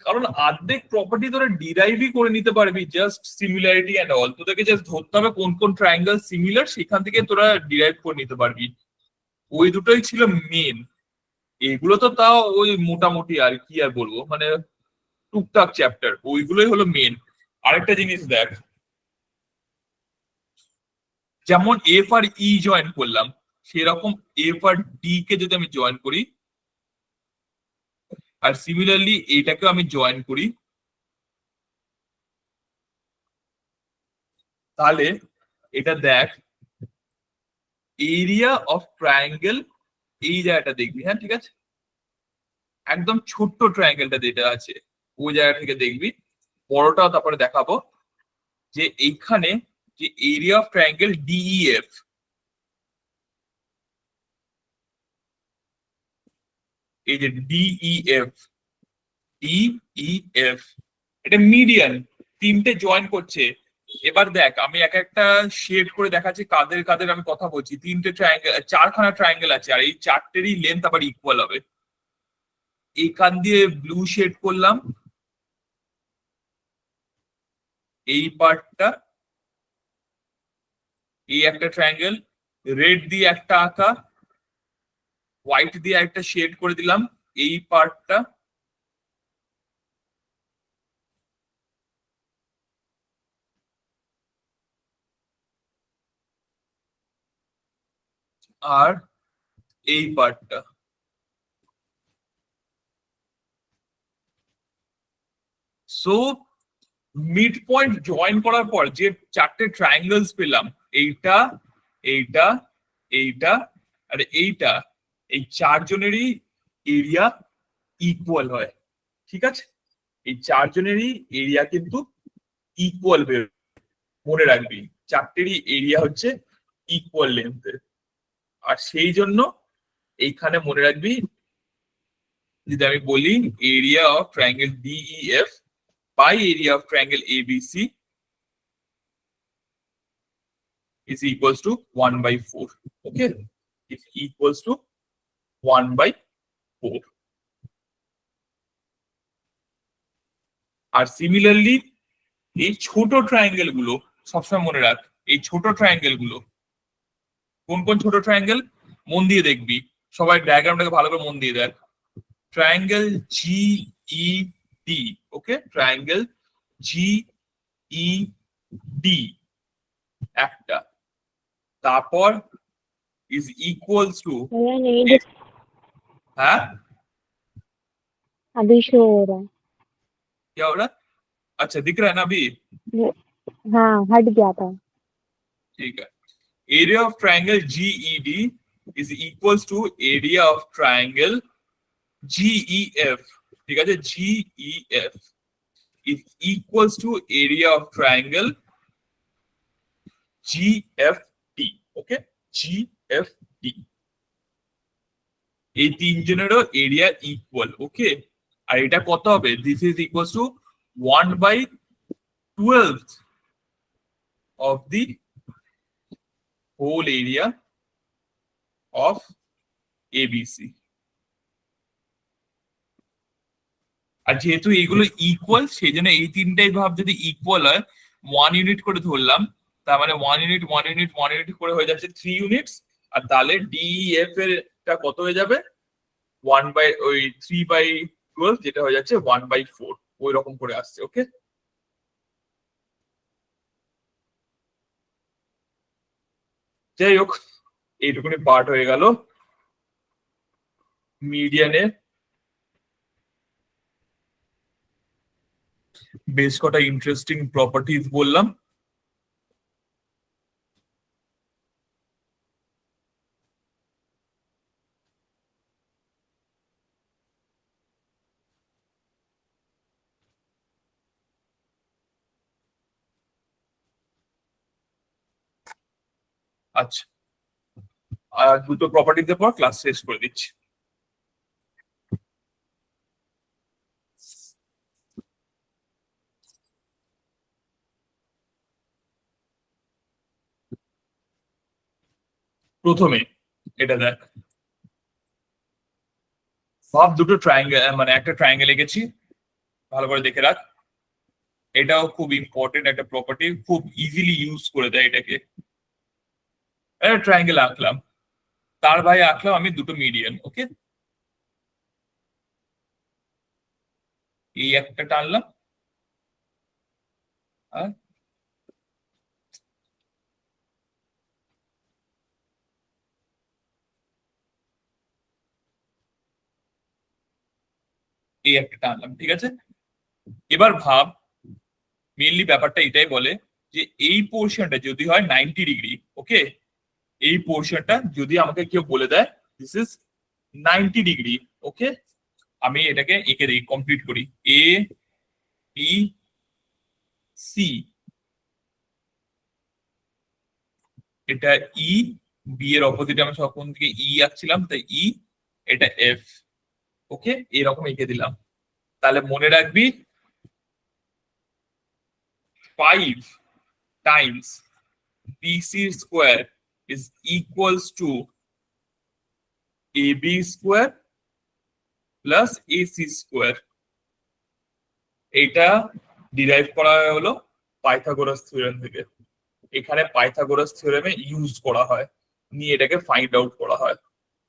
কারণ অর্ধেক প্রপার্টি তোরা ডিরাইভই করে নিতে পারবি, জাস্ট সিমিলারিটি এন্ড অল, তোদেরকে জাস্ট ধরতে হবে কোন কোন ট্রায়াঙ্গেল সিমিলার, সেখান থেকে তোরা ডিরাইভ করে নিতে পারবি। ওই দুটোই ছিল মেন। এগুলো তো তাও ওই মোটামুটি আর কি আর বলবো, মানে টুকটাক চ্যাপ্টার, ওইগুলোই হলো মেন। আরেকটা জিনিস দেখ, যেমন এফ আর ই জয়েন করলাম, সেরকম এফ আর ডি কে যদি আমি জয়েন করি, আর সিমিলারলি এইটাকেও আমি জয়েন করি, তাহলে এটা দেখ এরিয়া অফ ট্রায়াঙ্গেল, এই জায়গাটা দেখবি, হ্যাঁ ঠিক আছে, একদম ছোট্ট ট্রায়াঙ্গেলটা যেটা আছে ওই জায়গা থেকে দেখবি, বড়টাও তারপরে দেখাবো, যে এইখানে যে এরিয়া অফ ট্রায়াঙ্গেল ডিইএফ, এই যে ডিইএফ, ডিইএফ এটা মিডিয়ান, তিনটে জয়েন করছে। এবার দেখ আমি এক একটা শেড করে দেখাচ্ছি কাদের কাদের আমি কথা বলছি। তিনটে ট্রায়াঙ্গেল, চারখানা ট্রায়াঙ্গেল আছে, আর এই চারটেরই লেন্থ আবার ইকুয়াল হবে। এইখান দিয়ে ব্লু শেড করলাম এই পার্টটা, এই একটা ট্রায়াঙ্গেল, রেড দিয়ে একটা আঁকা, হোয়াইট দিয়ে একটা শেড করে দিলাম এই পার্টটা, আর এই পার্টটা। সো মিড পয়েন্ট জয়েন করার পর যে চারটে ট্রায়াঙ্গেলস পেলাম, এইটা এইটা এইটা আর এইটা, এই চারজনেরই এরিয়া ইকুয়াল হয়, ঠিক আছে, এই চারজনেরই এরিয়া কিন্তু ইকুয়াল বেরোবে, মনে রাখবি চারটেরই এরিয়া হচ্ছে ইকুয়াল লেন্থের। আর সেই জন্য এইখানে মনে রাখবি, যদি আমি বলি area of triangle DEF by area of triangle ABC is equals to 1/4. Okay, is equals to 1/4. আর সিমিলারলি এই ছোট ট্রায়াঙ্গেল গুলো সবসময় মনে রাখ, এই ছোট ট্রায়াঙ্গেল গুলো কোন কোন ছোট ট্রায়াঙ্গেল, মন দিয়ে দেখবি, সবাই ডায়াগ্রামটাকে ভালো করে মন দিয়ে দেখ। ট্রায়াঙ্গেল জি ই ডি, ওকে, ট্রায়াঙ্গেল জি ই ডি একটা, তারপর ইজ ইকুয়ালস টু, ভাইয়া নেই হ্যাঁ अभी शो हो रहा है। क्या हो रहा है? अच्छा दिख रहा है ना अभी? हाँ हट गया था। ठीक है। Area of triangle GED is equals to area of triangle GEF। ঠিক আছে, GEF is equals to area of triangle GFT। Okay, GFT এই তিনজনেরও এরিয়া ইকুয়াল। ওকে, আর এটা কত হবে? This is equals two 1/12 of the whole area of ABC। আর যেহেতু এইগুলো equal, সেই জন্য এই তিনটাই ভাব যদি ইকুয়াল হয় 1 ইউনিট করে ধরলাম, তার মানে 1 ইউনিট 1 ইউনিট 1 ইউনিট করে হয়ে যাচ্ছে 3 ইউনিটস। আর তাহলে DEF এরটা কত হয়ে যাবে? 3/12, যেটা হয়ে যাচ্ছে 1/4, ওই রকম করে আসছে। ওকে, যাই হোক, এইটুকুনি পার্ট হয়ে গেল মিডিয়ানের। বেশ কটা ইন্টারেস্টিং প্রপার্টিজ বললাম। আচ্ছা, আর দুটো প্রপার্টিজের পর ক্লাস শেষ করে দিচ্ছি। প্রথমে এটা দেখ, ভাব দুটো ট্রায়াঙ্গেল, মানে একটা ট্রায়াঙ্গেল এঁকেছি, ভালো করে দেখে রাখ। এটাও খুব ইম্পর্টেন্ট একটা প্রপার্টি, খুব ইজিলি ইউজ করে দেয় এটাকে। একটা ট্রায়াঙ্গেল আঁকলাম, তার ভাই আঁকলাম আমি দুটো মিডিয়ান। ওকে, এই একটা টানলাম আর এই একটা টানলাম। ঠিক আছে, এবার ভাব মেইনলি ব্যাপারটা এটাই বলে যে এই পোর্শনটা যদি হয় 90 ডিগ্রি। ওকে, এই পোর্শনটা যদি আমাকে কেউ বলে দেয় দিস ইজ 90 ডিগ্রি। ওকে, আমি এটাকে এঁকে দিই, কমপ্লিট করি। এ বি সি, এটা ই, বি এর অপোজিটে আমি সব কোন দিকে ই আঁকছিলাম, তাই ই, এটা এফ। ওকে, এরকম এঁকে দিলাম। তাহলে মনে রাখবি 5 times BC square is equals to AB square plus AC square। এটা ডিরাইভ করা হলো পাইথাগোরাস থিওরেম থেকে। এখানে পাইথাগোরাস থিওরেমে ইউজ করা হয়, নিয়ে এটাকে ফাইন্ড আউট করা হয়।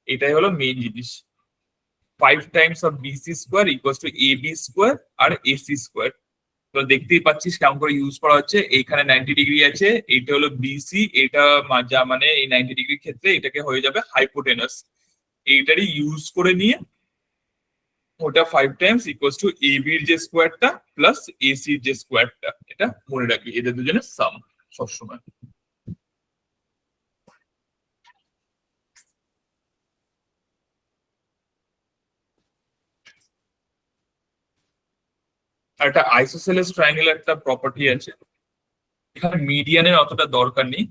এটাই হলো মেইন জিনিস। 5 times of BC square equals to AB square R AC square। তো দেখতেই পাচ্ছিস কেমন করে ইউজ করা হচ্ছে। এইখানে 90 ডিগ্রি আছে, এইটা হলো বিসি, এটা যা মানে এই 90 ডিগ্রির ক্ষেত্রে এটাকে হয়ে যাবে হাইপোটেনাস। এইটারই ইউজ করে নিয়ে ওটা 5 টাইমস ইকুয়ালস টু এবি এর যে স্কোয়ারটা প্লাস এসি এর যে স্কোয়ারটা, এটা মনে রাখবি, এদের দুজনের সাম সবসময়। আর একটা আইসোসেলেস ট্রায়াঙ্গেলের একটা প্রপার্টি আছে, এখানে মিডিয়ানের অতটা দরকার নেই।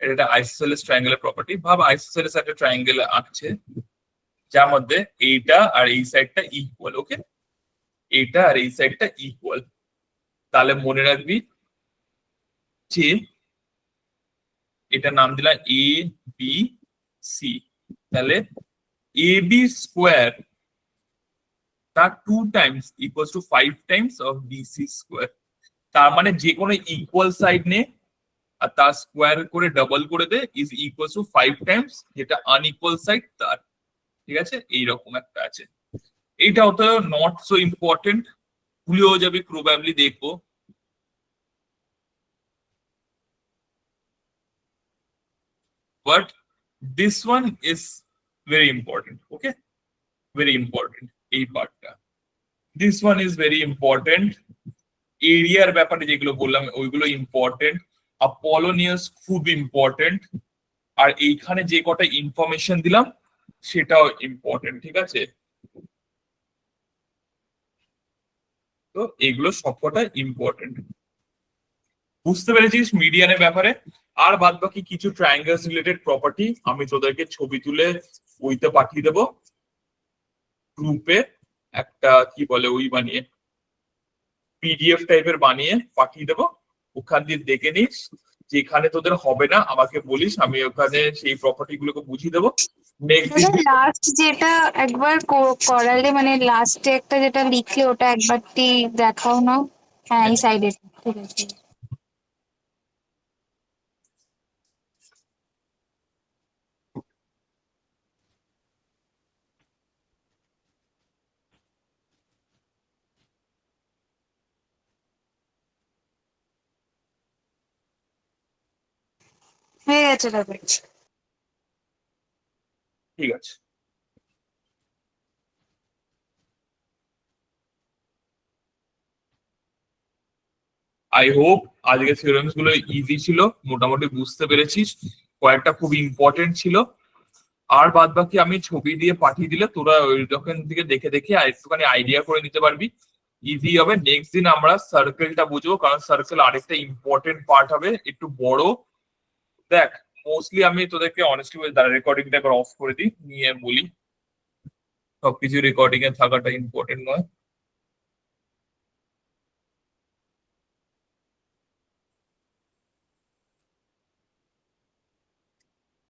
এটা একটা আইসোসেলেস ট্রায়াঙ্গেলের প্রপার্টি। ভাব আইসোসেলেস একটা ট্রায়াঙ্গেল আঁকছে, যার মধ্যে এইটা আর এই সাইডটা ইকুয়াল। ওকে, এইটা আর এই সাইডটা ইকুয়াল। তাহলে মনে রাখবি যে এটা নাম দিলাম এ বি সি, তাহলে এ বি স্কোয়ার তার 2 times equals to 5 times of BC square. তার মানে যে কোনো ইকুয়াল সাইড নে আর তার স্কোয়ার করে ডাবল করে দে, ইজ ইকুয়ালস টু 5 টাইমস যেটা আনইকুয়াল সাইড তার। ঠিক আছে, এইরকম একটা আছে। এইটা অত নট সো ইম্পর্টেন্ট, ভুলেও যাবে প্রবাবলি, দেখবো। But this one is very important. Okay, very important এই পার্টটা। This one is very important. এরিয়ার ব্যাপারে যেগুলো বললাম ওইগুলো ইম্পর্টেন্ট। অ্যাপোলোনিয়াস খুব ইম্পর্টেন্ট। আর এইখানে যে কটা ইনফরমেশন দিলাম সেটাও ইম্পর্টেন্ট, ঠিক আছে? তো এগুলো সবকটা ইম্পর্টেন্ট। বুঝতে পেরেছিস মিডিয়ানের ব্যাপারে? আর বাদ বাকি কিছু ট্রায়াঙ্গেলস রিলেটেড প্রপার্টি আমি তোদেরকে ছবি তুলে ওইতে পাঠিয়ে দেবো গ্রুপে, একটা কি বলে ওই বানিয়ে পিডিএফ টাইপের বানিয়ে পাঠিয়ে দেবো, ওখান দিয়ে দেখে নিস। যেখানে তোদের হবে না আমাকে বলিস, আমি ওখানে সেই প্রপার্টি গুলোকে বুঝিয়ে দেবো। নেক্সট লাস্ট যেটা একবার করালে মানে লাস্টে একটা যেটা লিখলে ওটা একবারটি দেখাও না। হ্যাঁ এই সাইডে, ঠিক আছে। হয়ে গেছে তারপরে। ঠিক আছে। আই হোপ আজকে থিওরেমস গুলো ইজি ছিল, মোটামুটি বুঝতে পেরেছিস। কয়েকটা খুব ইম্পর্টেন্ট ছিল। আর বাদ বাকি আমি ছবি দিয়ে পাঠিয়ে দিলে তোরা ওই যখন থেকে দেখে দেখে একটুখানি আইডিয়া করে নিতে পারবি, ইজি হবে। নেক্সট দিন আমরা সার্কেলটা বুঝবো, কারণ সার্কেল আরেকটা ইম্পর্টেন্ট পার্ট হবে, একটু বড়। দেখ মোস্টলি আমি তোদেরকে অনেস্টলি রেকর্ডিংটা একবার অফ করে দিই, নিয়ে বলি সবকিছু রেকর্ডিং এ থাকাটা ইম্পর্টেন্ট নয়।